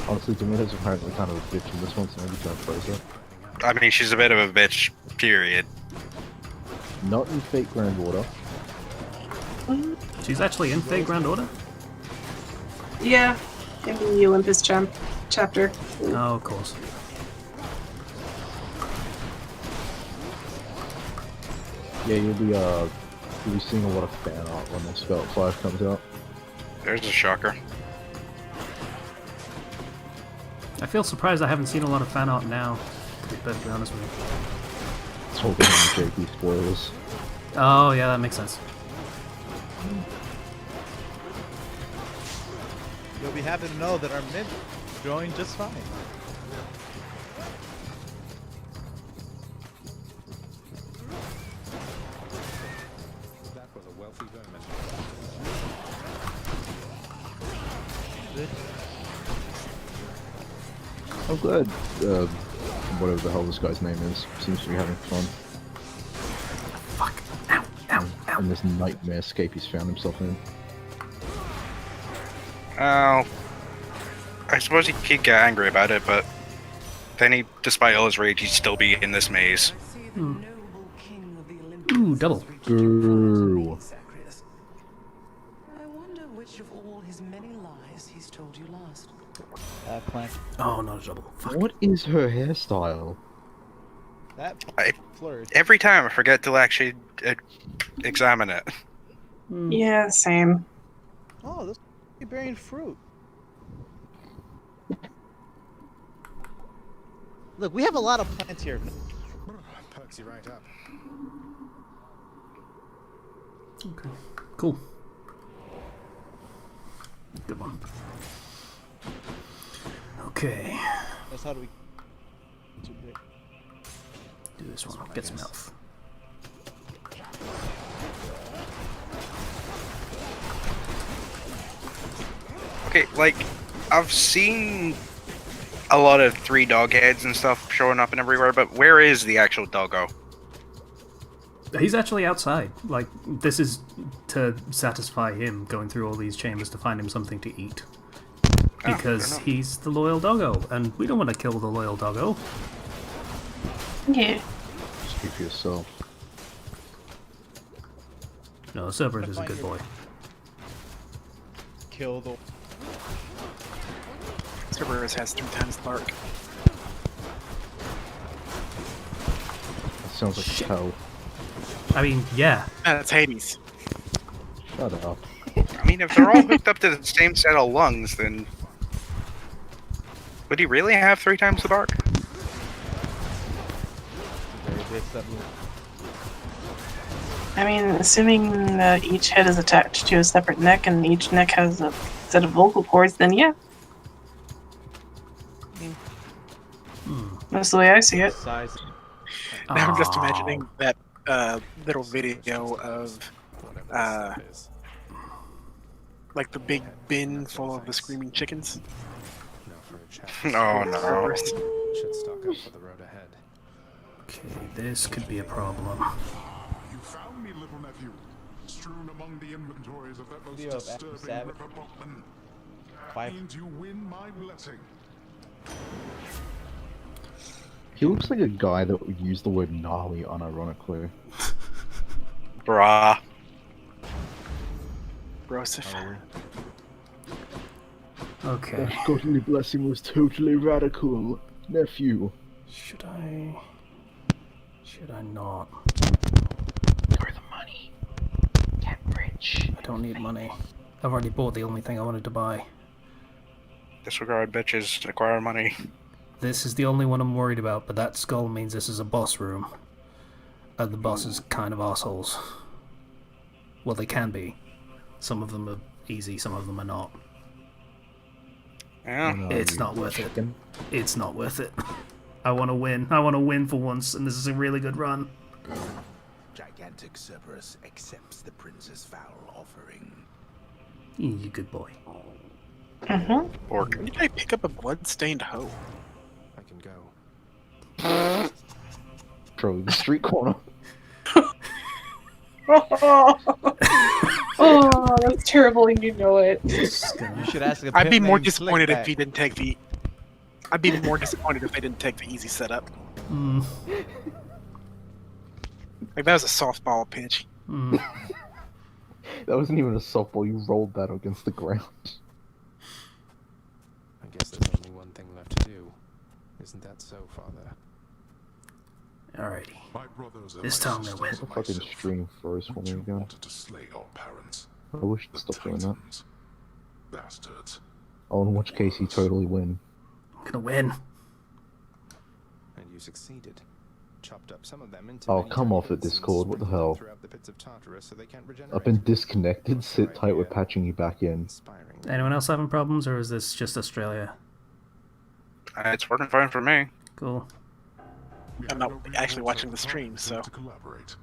Honestly, Demeter's apparently kind of a bitch in this one, so maybe try and praise her. I mean, she's a bit of a bitch, period. Not in Fate Grand Order. She's actually in Fate Grand Order? Yeah, in the Olympus chapter. Oh, of course. Yeah, you'll be seeing a lot of fan art when this Spell 5 comes out. There's a shocker. I feel surprised I haven't seen a lot of fan art now, to be perfectly honest with you. It's all behind JP spoilers. Oh, yeah, that makes sense. You'll be happy to know that our mid joined just fine. That was a wealthy vermin. I'm glad, whatever the hell this guy's name is, seems to be having fun. Fuck. Ow, ow, ow. And this nightmare scape he's found himself in. Oh. I suppose he could get angry about it, but then he, despite all his rage, he'd still be in this maze. Ooh, double. Ooh. I wonder which of all his many lies he's told you last. Plant. Oh, not a double. Fuck. What is her hairstyle? That I, flourish. every time I forget to actually examine it. Yeah, same. Oh, this is bearing fruit. Look, we have a lot of plants here. Perks you right up. Okay. Cool. Good one. Okay. That's how do we do this one. Get some health. Okay, like, I've seen a lot of 3 dog heads and stuff showing up and everywhere, but where is the actual doggo? He's actually outside. Like, this is to satisfy him going through all these chambers to find him something to eat. Because he's the loyal doggo, and we don't want to kill the loyal doggo. Yeah. Speak for yourself. No, Cerberus is a good boy. kill the... Cerberus has 3 times the bark. That sounds like a cow. I mean, yeah. That's Hades. Shut up. I mean, if they're all hooked up to the same set of lungs, then... Would he really have 3 times the bark? I mean, assuming that each head is attached to a separate neck and each neck has a set of vocal cords, then yeah. That's the way I see it. Size. Now I'm just imagining that little video of like the big bin full of the screaming chickens. Oh no. Should stock up for the road ahead. Okay, this could be a problem. You found me, little nephew, strewn among the inventories of that most Video of disturbing Savage. river boatman. Five. Means you win my blessing. He looks like a guy that would use the word gnarly unironically. Bruh. Brosif. Okay. That godly blessing was totally radical. nephew. Should I? Should I not? Where the money? Get rich. I don't need money. I've already bought the only thing I wanted to buy. Disregard bitches, acquire money. This is the only one I'm worried about, but that skull means this is a boss room. And the bosses kind of assholes. Well, they can be. Some of them are easy, some of them are not. Yeah. It's not worth it. It's not worth it. I want to win. I want to win for once, and this is a really good run. Gigantic Cerberus accepts the prince's foul offering. You good boy. Or when did I pick up a blood-stained hoe? I can go. Bro, the street corner. Oh, that's terrible, and you know it. You should ask a I'd be pimp more named disappointed if Slickback. he didn't take the. I'd be more disappointed if they didn't take the easy setup. Like that was a softball pitch. That wasn't even a softball. You rolled that against the ground. I guess there's only one thing left to do. Isn't that so, Father? Alrighty. My brothers and This my time I'm gonna win. sisters and Fucking myself, stream froze for me you again. wanted to slay our parents. I wish to The stop doing that. Titans. Bastards. I want to watch Casey totally win. I'm gonna win. And you succeeded. Chopped up some of them into Oh, many come tiny off it, bits and Discord. What the sprinkled them hell? throughout the pits of Tartarus so they can't I've regenerate. been disconnected. Sit tight, we're patching you back in. Inspiring. Anyone else having problems, or is this just Australia? It's working fine for me. Cool. I'm not actually watching the stream, so. To collaborate.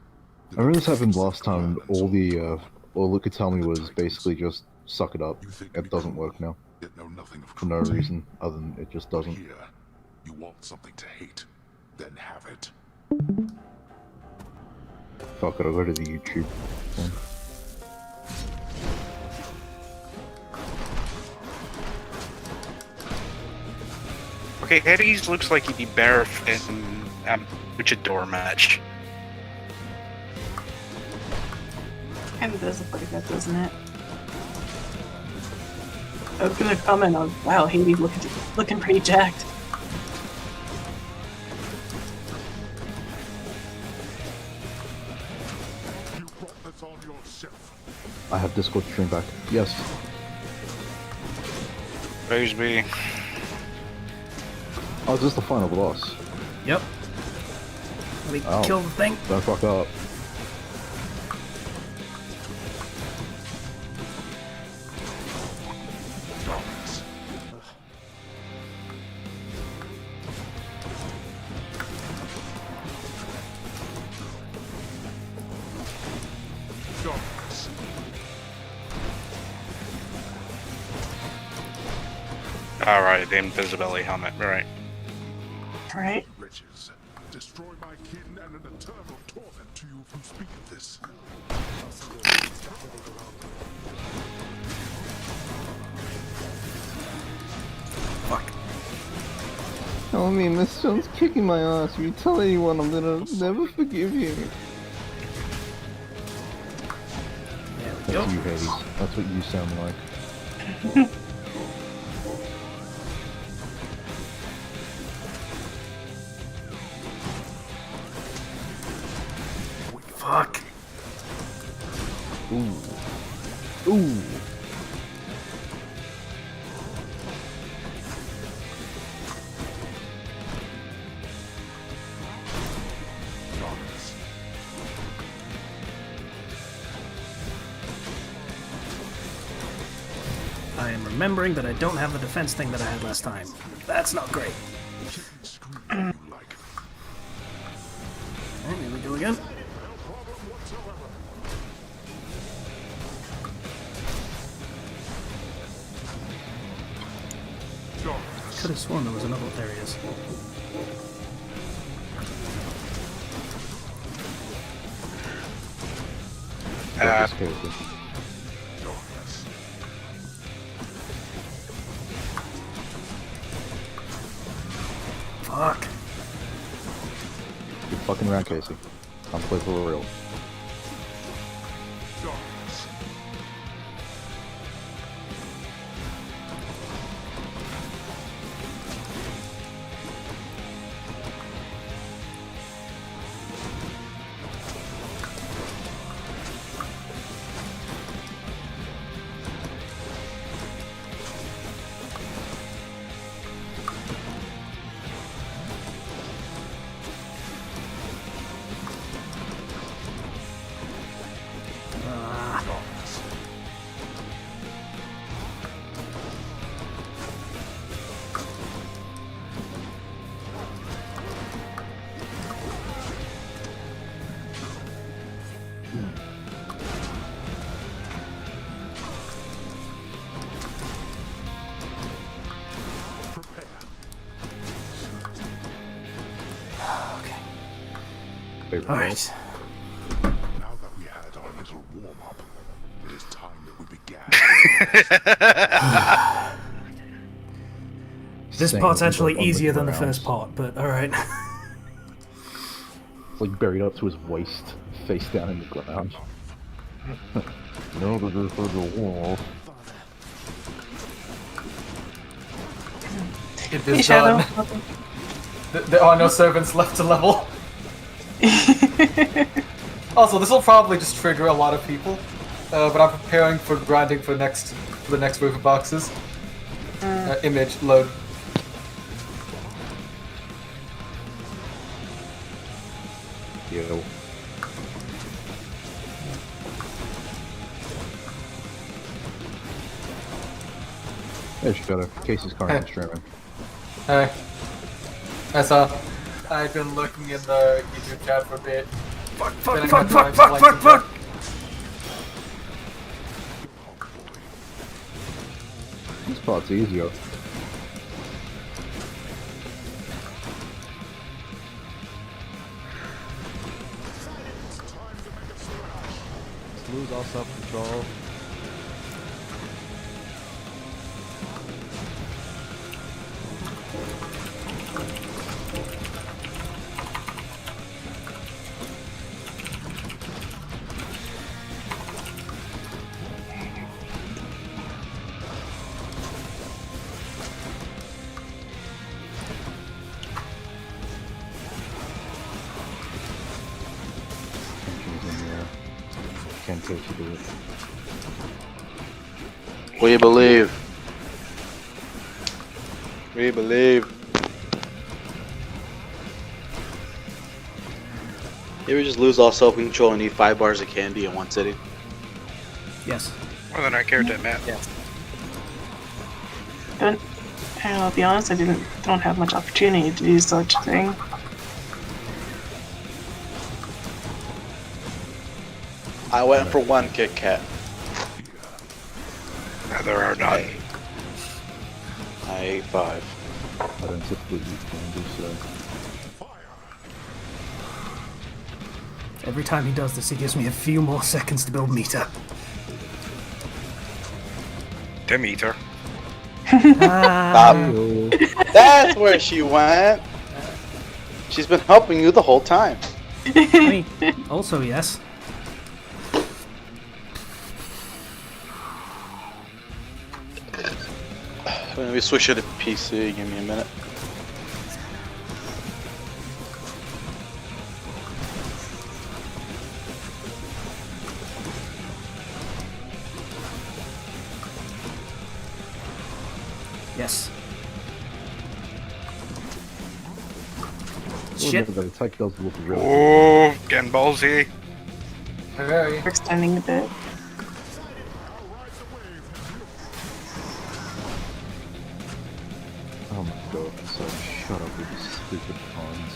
I remember this happened last time. All it could tell me was basically just suck it up. You think It doesn't work now. Yet know nothing of For no cruelty. reason other than it just doesn't. Here, you want something to hate, then have it. Fuck it, I'll go to the YouTube one. Okay, Hades looks like he'd be better in a luchador match. Kind of does look like that, doesn't it? I was gonna comment on, wow, Hades looking pretty jacked. You brought this on yourself. I have Discord stream back. Yes. Praise be. Oh, is this the final boss? Yep. Let me Oh. kill the thing. Don't fuck up. Darkness. Darkness. Alright, the invisibility helmet, right. Right? Riches. Destroy my kin and an eternal torment to you if you speak of this. Fuck. Oh, me, Miss Jones kicking my ass. If you tell anyone, I'm gonna never forgive you. There we That's go. you, Hades. That's what you sound like. Fuck. Ooh. Ooh. Darkness. I am remembering that I don't have the defense thing that I had last time. That's not great. Scream if you like. Okay, here we go again. No problem whatsoever. Darkness. Could have sworn there was another. There he is. Darkness character. Darkness. Fuck. You're fucking around, Casey. I'm playing for real. Darkness. favorite All part. right. Now that we had our little warm-up, it is time that we began. This Saying part's he's, actually like, on easier than the ground. first part, but all right. It's like buried up to his waist, face down in the ground. No, but for the wall. It Hey, is Shadow. done. There are no servants left to level. Also, this will probably just trigger a lot of people, but I'm preparing for grinding for the next wave of boxes. Image load. Yo. Hey, Shadow. Casey's currently streaming. Hey. I've been looking in the YouTube chat for a bit. Fuck! This part's easier. Lose all self-control. Can't take you do it. We believe. We believe. You ever just lose all self-control and eat 5 bars of candy in one sitting? Yes. More than I cared to admit. Yes. But I'll be honest, I don't have much opportunity to do such a thing. I went for 1 Kit Kat. Now there are none. I ate 5. I don't typically eat candy, so... Every time he does this, he gives me a few more seconds to build meter. To meter. Stop. That's where she went. She's been helping you the whole time. I mean, also yes. Let me switch it to PC. Give me a minute. Yes. Shit. The attack does look real. Oh, getting ballsy. Very. We're extending a bit. Oh my god, so shut up with these stupid puns.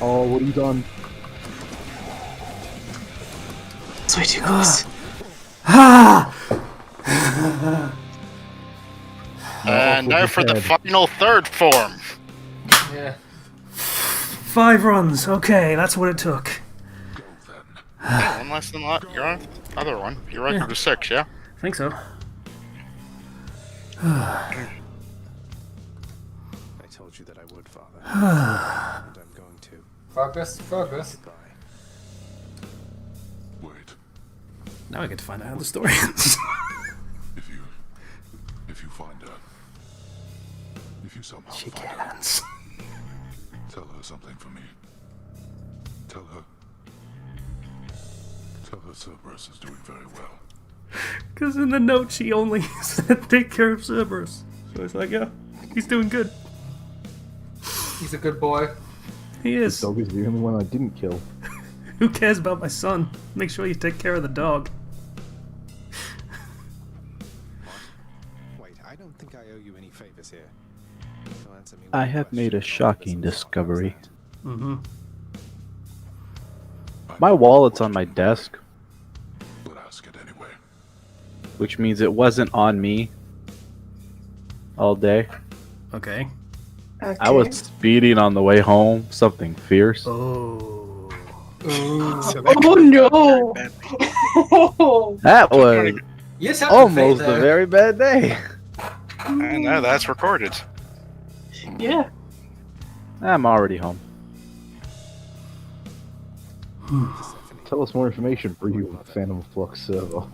Oh, what have you done? It's way too close. And now for the final third form. Yeah. 5 runs. Okay, that's what it took. Yeah, one less than your other one. Your record was 6, yeah? I think so. I told you that I would, Father. And I'm going to. Progress. Wait. Now I get to find out how the story ends. If you find her, if you somehow Shake find hands. her, tell her something for me. Tell her Cerberus is doing very well. Because in the note she only said take care of Cerberus. So it's like, yeah, he's doing good. He's a good boy. He is. The dog is the only one I didn't kill. Who cares about my son? Make sure you take care of the dog. Wait, I don't think I owe you any favors here. You'll answer me I one have made a question. shocking discovery. Mm-hmm. My wallet's on my desk, But ask it anyway. which means it wasn't on me all day. Okay. I was speeding on the way home. Something fierce. Oh. Oh no! That was You just have to almost fade a there. very bad day. And now that's recorded. Yeah. I'm already home. Tell us more information for you, Phantom Flux server.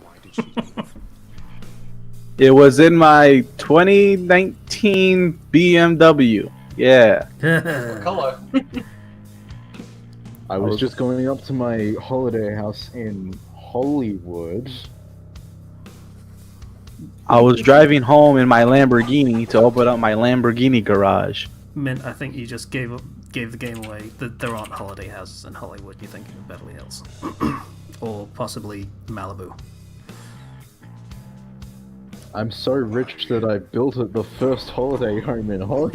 It was in my 2019 BMW. Yeah. What color? I was just going up to my holiday house in Hollywood. I was driving home in my Lamborghini to open up my Lamborghini garage. Mint, I think you just gave the game away. There aren't holiday houses in Hollywood. You're thinking of Beverly Hills. Or possibly Malibu. I'm so rich that I built it the first holiday home in Hollywood.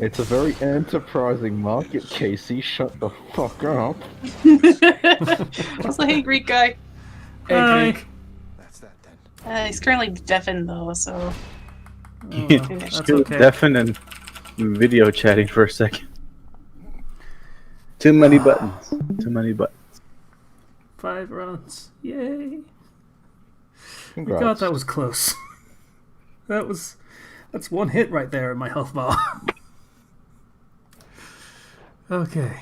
It's a very enterprising market, Casey. Shut the fuck up. Also, hey, Greek guy. Hey, Greek. He's currently deafened though, so. That's okay. Deafening video chatting for a second. Too many buttons. Too many buttons. 5 runs. Yay. Congrats. God, that was close. That's one hit right there in my health bar. Okay.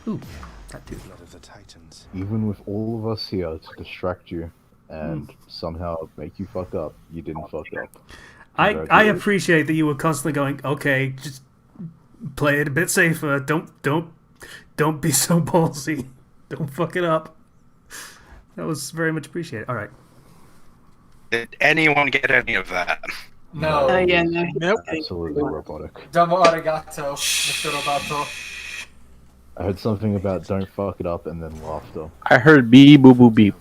Ooh, that dude. Blood of the Titans. Even with all of us here to distract you and somehow make you fuck up, you didn't fuck up. I appreciate that you were constantly going, okay, just play it a bit safer. Don't be so ballsy. Don't fuck it up. That was very much appreciated. All right. Did anyone get any of that? No. Yeah, no. Nope. Absolutely robotic. Domo arigato, Mr. Roboto. I heard something about don't fuck it up and then laughter. I heard beep boop boop beep.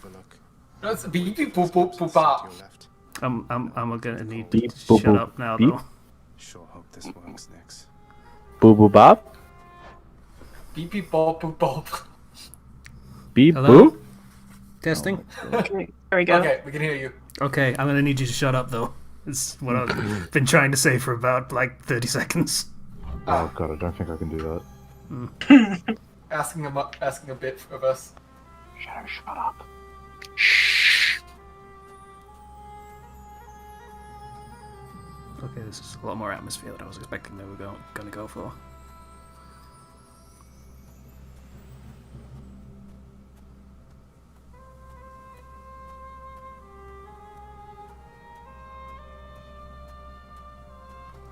That's beep beep boop boop boop bop. I'm gonna need Beep, to boop, shut boop, up now, beep. though. Sure hope this works, Nix. Boo boo bop. Beep beep bop boop bop. Beep Hello? boo. Testing. Okay, there we go. Okay, we can hear you. Okay, I'm gonna need you to shut up, though. It's what I've been trying to say for about, 30 seconds. Oh god, I don't think I can do that. Asking a bit of us. Shut up. Okay, this is a lot more atmosphere than I was expecting they were gonna go for.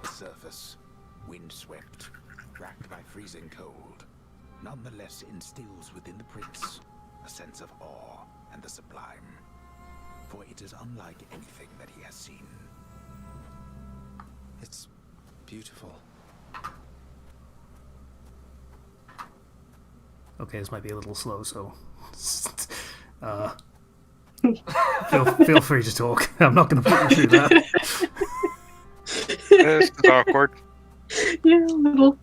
Surface, windswept, racked by freezing cold, nonetheless instills within the prince a sense of awe and the sublime, for it is unlike anything that he has seen. It's beautiful. Okay, this might be a little slow, so feel free to talk. I'm not going to put you through that. This is awkward. Yeah, a little.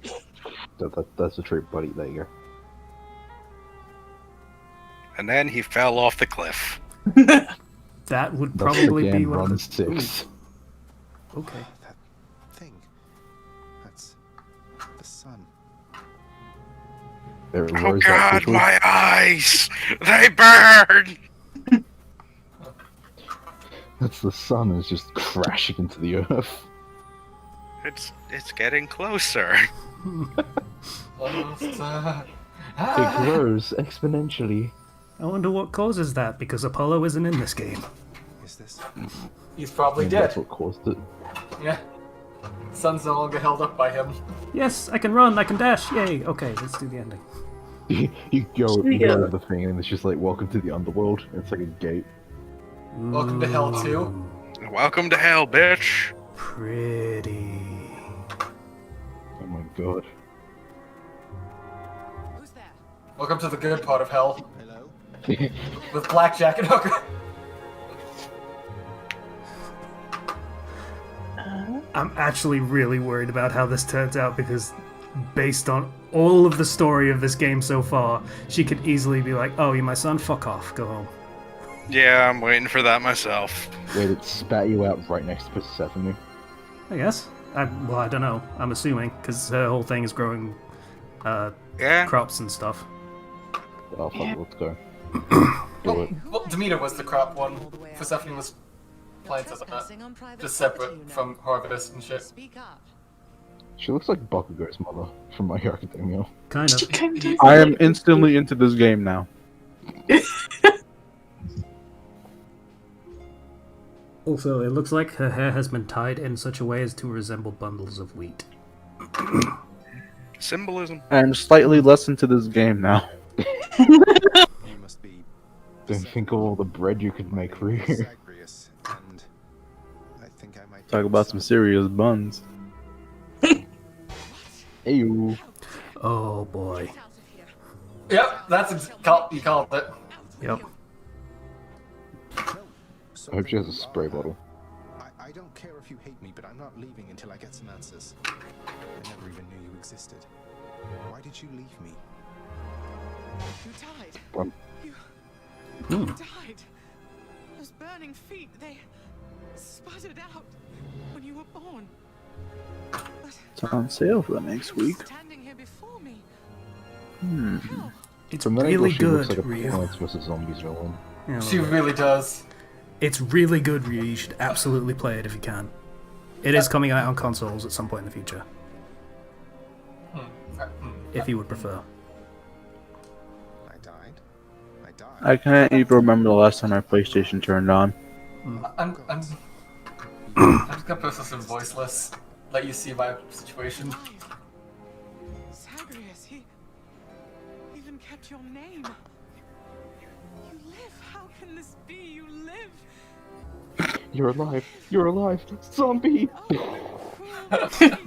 That's a treat, buddy. There you go. And then he fell off the cliff. That would That's probably again be one of run the... 6. Ooh. Okay. That thing. That's the sun. There it Oh rose up god, quickly. my eyes! They burn! That's the sun is just crashing into the earth. It's getting closer. It grows exponentially. I wonder what causes that, because Apollo isn't in this game. Is this? He's probably Maybe dead. that's what caused it. Yeah. Sun's no longer held up by him. Yes, I can run, I can dash, yay! Okay, let's do the ending. You go over the thing and it's just like, welcome to the underworld. It's like a gate. Welcome to hell too. Welcome to hell, bitch. Pretty. Oh my god. Welcome to the good part of hell. Hello? With blackjack and hooker. I'm actually really worried about how this turns out, because based on all of the story of this game so far, she could easily be like, oh, you're my son? Fuck off, go home. Yeah, I'm waiting for that myself. Wait, it spat you out right next to Persephone. I guess. Well, I don't know. I'm assuming, because her whole thing is growing crops and stuff. Oh, fuck, let's go. Well, Demeter was the crop one. Persephone was plants as just separate from Harvest and shit. She looks like Bakugo's mother from My Hero Academia. Kind of. I am instantly into this game now. Also, it looks like her hair has been tied in such a way as to resemble bundles of wheat. Symbolism. I am slightly less into this game now. Don't think of all the bread you could make, Ryu. Talk about some serious buns. Ew. Oh boy. Yep, that's you called it. Yep. I hope she has a spray bottle. I don't care if you hate me, but I'm not leaving until I get some answers. I never even knew you existed. Why did you leave me? You died. What? You died. Those burning feet, they sputtered out when you were born. It's on sale for the next week. Standing here before me. It's From that really angle, she looks good, like a Ryu. Plants vs. Zombies villain. Yeah, She really does. It's really good, Ryu. You should absolutely play it if you can. It is coming out on consoles at some point in the future. If you would prefer. I can't even remember the last time my PlayStation turned on. I'm just gonna post this in voiceless. Let you see my situation. Zagreus, he even kept your name. You live. How can this be? You live. You're alive! You're alive! Zombie! I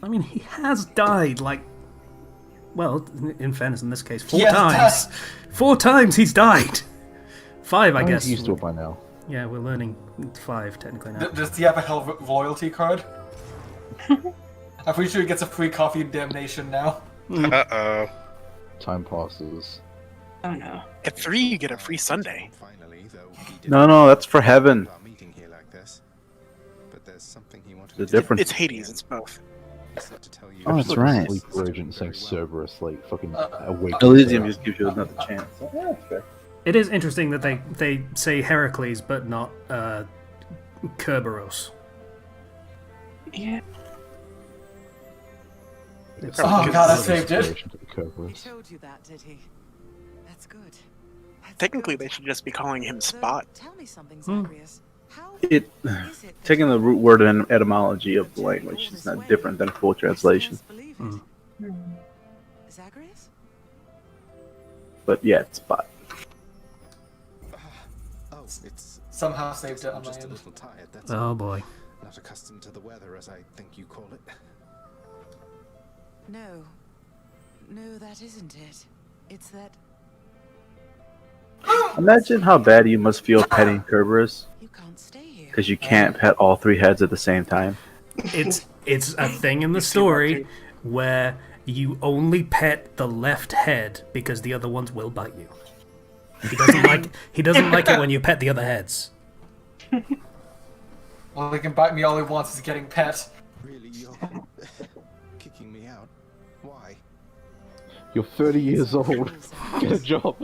mean, he has died, like... Well, in fairness, in this case, 4 Yes, times. 4 times he's died! 5, I I'm guess. used to it by now. Yeah, we're learning 5 technically now. Does he have a hell of a loyalty card? I'm pretty sure he gets a free coffee in Damnation now. Uh-oh. Time passes. Oh no. At 3, you get a free Sunday. No, that's for heaven. The difference. It's Hades, it's both. Oh, that's right. Sleep Regent saying Cerberus, like, fucking awake. Elysium just gives you another chance. Yeah, that's fair. It is interesting that they say Heracles, but not Kerberos. Yeah. Oh god, I saved it. He told you that, did he? That's good. Technically, they should just be calling him Spot. Tell me something, Zagreus. How It taking the root word and etymology of the language is not different than a full translation. Zagreus? But yeah, it's Spot. Oh, it's Somehow saved it on my just a end. little tired. That's Oh boy. not accustomed to the weather, as I think you call it. No. No, that isn't it. It's that Imagine how bad you must feel petting Kerberos. you can't stay here. Because you can't pet all 3 heads at the same time. It's a thing in the story where you only pet the left head because the other ones will bite you. He doesn't like it when you pet the other heads. Well, he can bite me all he wants. He's getting pet. Really, you're kicking me out? Why? You're 30 years old. Get a job.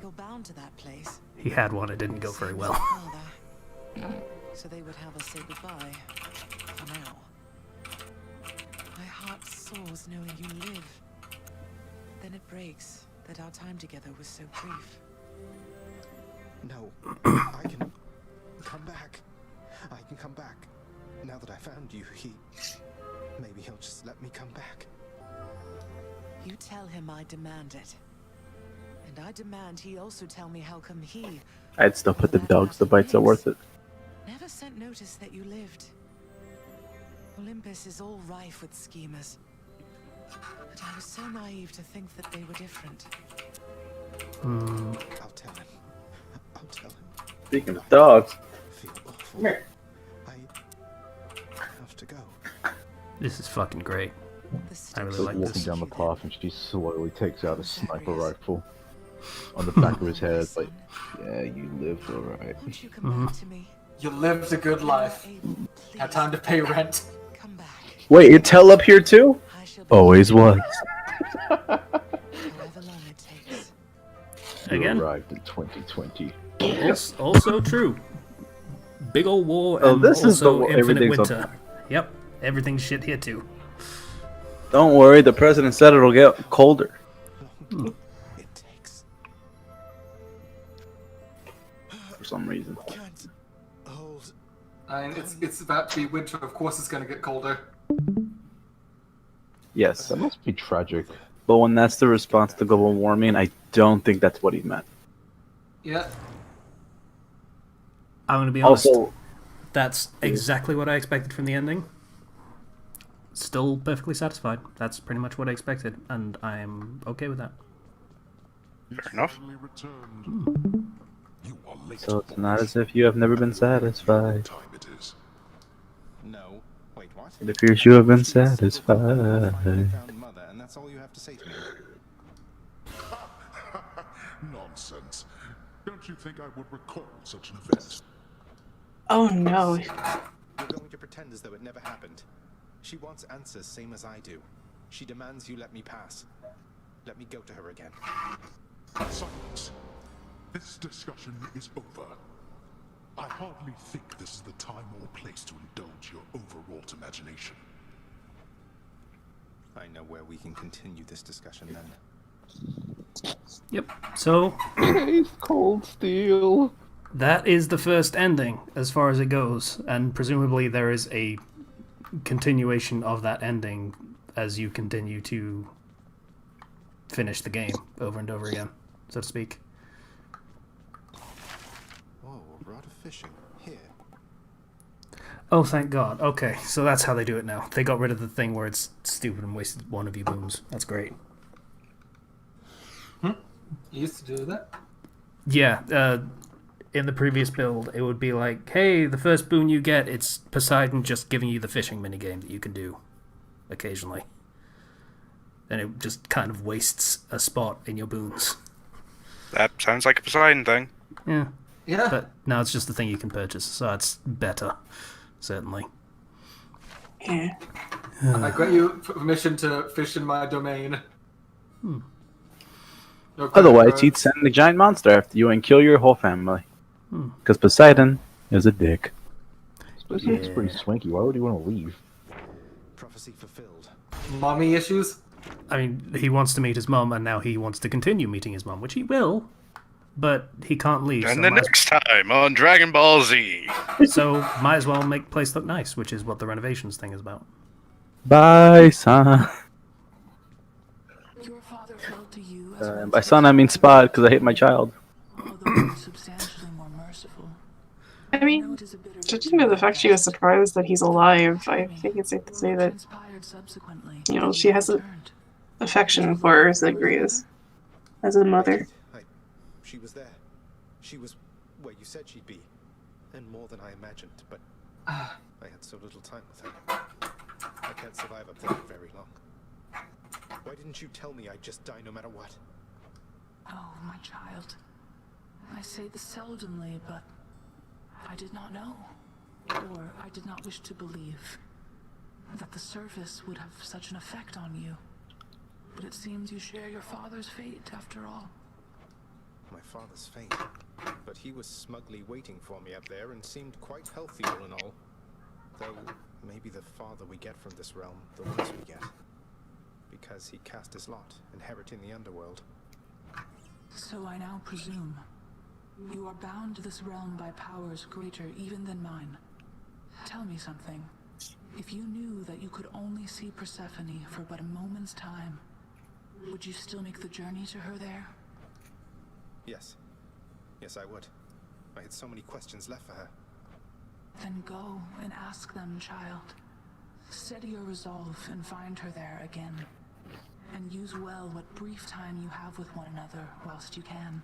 You're bound to that place. He had one, it didn't go very well. So they would have us say goodbye. For now. My heart soars knowing you live. Then it breaks that our time together was so brief. No, I can come back. I can come back. Now that I found you, maybe he'll just let me come back. You tell him I demand it. And I demand he also tell me how come he I'd still put the dogs. The bites are worth it. never sent notice that you lived. Olympus is all rife with schemers. But I was so naive to think that they were different. I'll tell him. I'll tell him. Speaking of dogs. Come here. I have to go. This is fucking great. I really So like walking this. down the path and she slowly takes out a sniper rifle. on the back of his head, like, yeah, you lived alright. Won't you come back to me? You lived a good life. Had time to pay rent. Wait, it's hell up here too? Always was. However long it takes. You Again? arrived in 2020. Also true. Big old war Oh, and this is also the infinite everything's on winter. Yep, everything's shit here too. Don't worry, the president said it'll get colder. For some reason. I mean, it's about to be winter. Of course, it's going to get colder. Yes. That must be tragic. But when that's the response to global warming, I don't think that's what he meant. Yeah. I'm going to be honest. Also, that's exactly what I expected from the ending. Still perfectly satisfied. That's pretty much what I expected, and I'm okay with that. Fair enough. so it's not as if you have never been satisfied. No. Wait, what? It appears you have been satisfied. Found mother, and that's all you have to say to me. Nonsense. Don't you think I would recall such an event? Oh no. You're going to pretend as though it never happened. She wants answers, same as I do. She demands you let me pass. Let me go to her again. Silence. This discussion is over. I hardly think this is the time or place to indulge your overwrought imagination. I know where we can continue this discussion then. Yep, so... Cold Steel. That is the first ending, as far as it goes, and presumably there is a continuation of that ending as you continue to finish the game over and over again, so to speak. Whoa, a rod of fishing. Here. Oh, thank God. Okay, so that's how they do it now. They got rid of the thing where it's stupid and wasted one of your booms. That's great. You used to do that? Yeah, in the previous build, it would be like, hey, the first boon you get, it's Poseidon just giving you the fishing minigame that you can do occasionally. And it just kind of wastes a spot in your boons. That sounds like a Poseidon thing. Yeah. Yeah. But now it's just the thing you can purchase, so it's better, certainly. Yeah. I grant you permission to fish in my domain. Hmm. Otherwise, he'd send a giant monster after you and kill your whole family. Because Poseidon is a dick. Especially if it's pretty swanky. Why would you want to leave? Prophecy fulfilled. Mommy issues? I mean, he wants to meet his mum, and now he wants to continue meeting his mum, which he will, but he can't leave. And so the next time on Dragon Ball Z. So might as well make the place look nice, which is what the renovations thing is about. Bye, son. By son, I mean Spot, because I hate my child. I mean, judging by the fact she was surprised that he's alive, I think it's safe to say that, you know, she has an affection for Zagreus as a mother. She was there. She was where you said she'd be. And more than I imagined, but I had so little time with her. I can't survive up there for very long. Why didn't you tell me I'd just die no matter what? Oh, my child. I say this seldomly, but I did not know, or I did not wish to believe, that the service would have such an effect on you. But it seems you share your father's fate, after all. My father's fate. But he was smugly waiting for me up there and seemed quite healthy all in all. Though, maybe the farther we get from this realm, the worse we get. Because he cast his lot, inheriting the underworld. So I now presume you are bound to this realm by powers greater even than mine. Tell me something. If you knew that you could only see Persephone for but a moment's time, would you still make the journey to her there? Yes. Yes, I would. I had so many questions left for her. Then go and ask them, child. Steady your resolve and find her there again. And use well what brief time you have with one another whilst you can.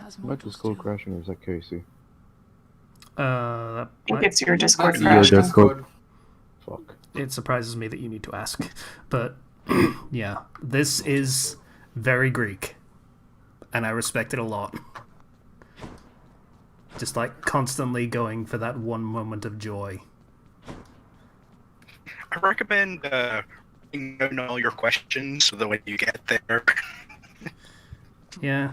As Am I Discord crashing or is that Casey? I think it's your Discord That's crashing. your Discord. Fuck. It surprises me that you need to ask, but yeah, this is very Greek. and I respect it a lot. Just like constantly going for that one moment of joy. I recommend writing down all your questions so that when you get there. Yeah.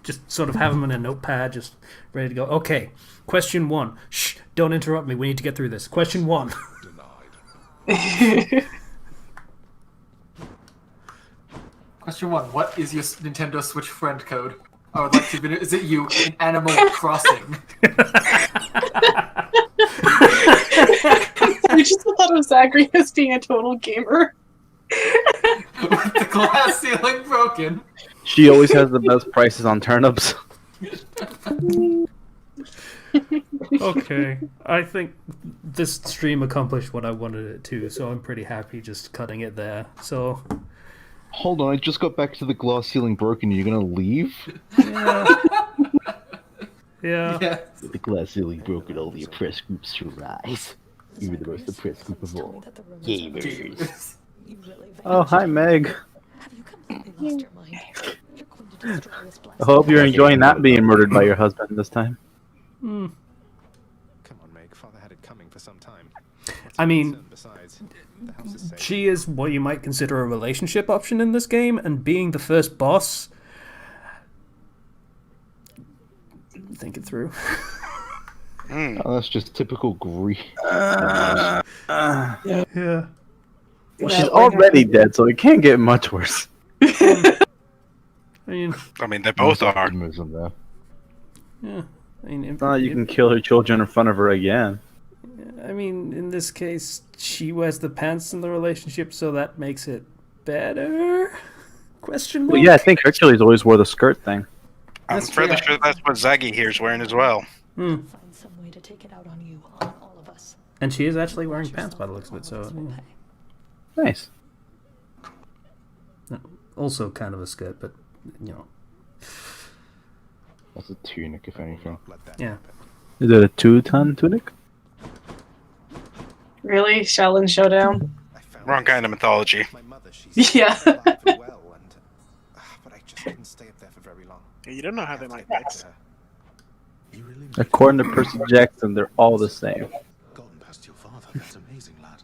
Just sort of have them in a notepad, just ready to go. Okay, question 1. Shh, don't interrupt me. We need to get through this. Question 1. Question 1. What is your Nintendo Switch friend code? I would like to be. Is it you in Animal Crossing? We just thought of Zachary as being a total gamer. With the glass ceiling broken. She always has the best prices on turnips. Okay, I think this stream accomplished what I wanted it to, so I'm pretty happy just cutting it there. So, hold on, I just got back to the glass ceiling broken. You're gonna leave? Yeah. With the glass ceiling broken, all the oppressed groups rise. You were the most oppressed group of all. Gamers. Oh, hi, Meg. I hope you're enjoying not being murdered by your husband this time. Come on, Meg. Father had it coming for some time. I mean, Besides, the house is safe. she is what you might consider a relationship option in this game, and being the first boss... Think it through. Oh, that's just typical grief. Yeah. Well, she's already dead, so it can't get much worse. I mean, they both are. Optimism there. Yeah. I mean, It's not like you can kill her children in front of her again. I mean, in this case, she wears the pants in the relationship, so that makes it better? Question mark? Well, yeah, I think Hercules always wore the skirt thing. I'm fairly sure that's what Zaggy here is wearing as well. Hmm. Find some way to take it out on you, on all of us. And she is actually wearing pants by the looks of it, so... Yeah. Nice. Also kind of a skirt, but, you know. That's a tunic, if anything. Yeah. Is it a 2-ton tunic? Really? Shaolin Showdown? Wrong kind of mythology. Yeah. But I just couldn't stay up there for very long. You don't know how they might mix. According to Percy Jackson, they're all the same. Gotten past your father. That's amazing, lad.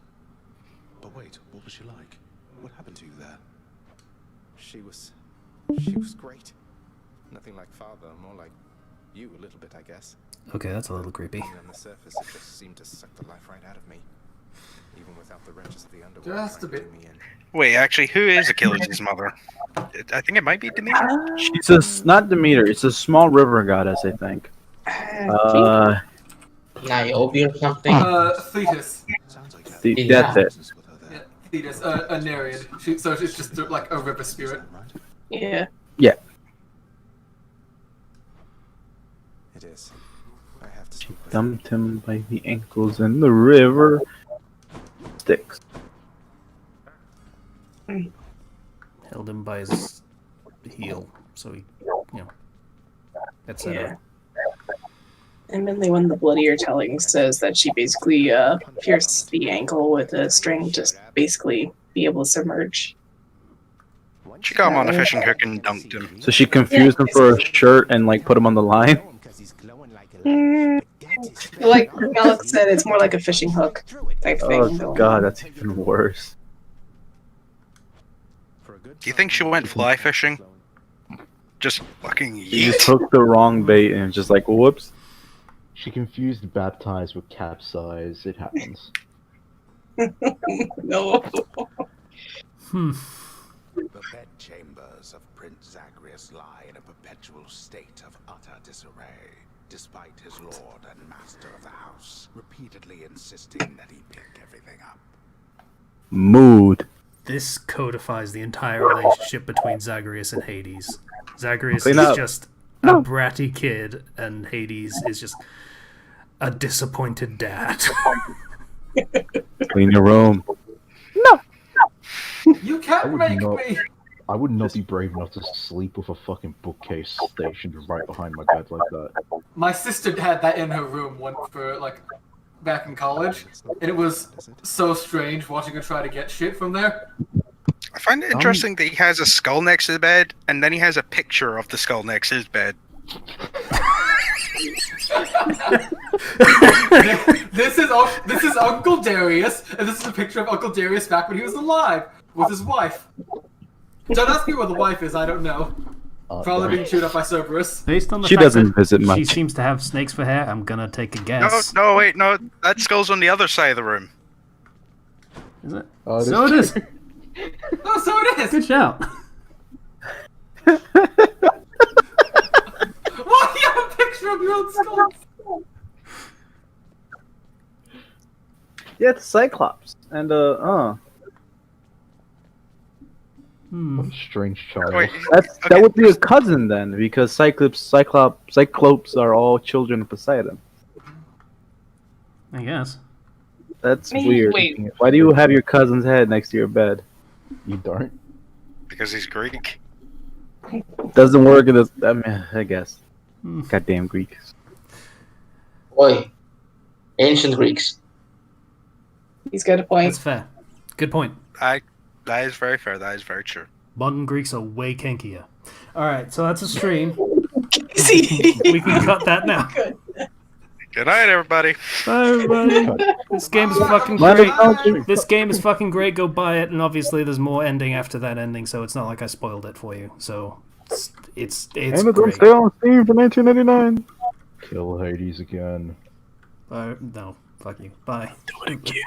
But wait, what was she like? What happened to you there? She was great. Nothing like father, more like you a little bit, I guess. Okay, that's a little creepy. On the surface, it just seemed to suck the life right out of me, even without the wrenches of the underworld. Just a bit. Wait, actually, who is Achilles' mother? I think it might be Demeter. It's not Demeter. It's a small river goddess, I think. Niobe or something? Thetis. That's it. Yeah, Thetis, a Nereid. So it's just like a river spirit. Yeah. Yeah. It is. I have to speak with Dumped him by the ankles in the river. Sticks. Held him by his heel, so he, you know, etc. Yeah. And then the one the bloodier telling says that she basically pierced the ankle with a string to basically be able to submerge. She got him on a fishing hook and dunked him. So she confused him for a shirt and like put him on the line. Like Alex said, it's more like a fishing hook type thing. Oh god, that's even worse. Do you think she went fly fishing? Just fucking You just yeet. hooked the wrong bait and it's just like, whoops. She confused baptize with capsize. It happens. No. The bedchambers of Prince Zagreus lie in a perpetual state of utter disarray, despite his lord and master of the house repeatedly insisting that he pick everything up. Mood. This codifies the entire relationship between Zagreus and Hades. Zagreus Clean is up. just a bratty kid, and Hades is just a disappointed dad. Clean your room. You can't make me. I would not be brave enough to sleep with a fucking bookcase stationed right behind my bed like that. My sister had that in her room one for like back in college, and it was so strange watching her try to get shit from there. find it interesting that he has a skull next to the bed, and then he has a picture of the skull next to his bed. This is Uncle Darius, and this is a picture of Uncle Darius back when he was alive with his wife. Don't ask me where the wife is. I don't know. Probably being chewed up by Cerberus. Based on the She fact doesn't that visit much. she seems to have snakes for hair, I'm gonna take a No, guess. no, wait, no. That skull's on the other side of the room. Is it? Oh, So it is. Oh, so it is. Good shout. Why do you have a picture of your own skull? Yeah, it's Cyclops. And, What a strange child. Wait, that would be a cousin then, because Cyclops are all children of Poseidon. I guess. That's Wait, weird. wait. Why do you have your cousin's head next to your bed? You don't? because he's Greek. Doesn't work in this. I mean, I guess. Goddamn Greeks. Oi. Ancient Greeks. He's got a point. That's fair. Good point. That is very fair. That is very true. Modern Greeks are way kinkier. Alright, so that's a stream. See? We can cut that now. Good night, everybody. Bye, everybody. This game is fucking great. This game is fucking great. Go buy it. And obviously, there's more ending after that ending, so it's not like I spoiled it for you. So it's Amazon great. stay on Steam for $19.99. Kill Hades again. No, fuck you. Bye. Do it again.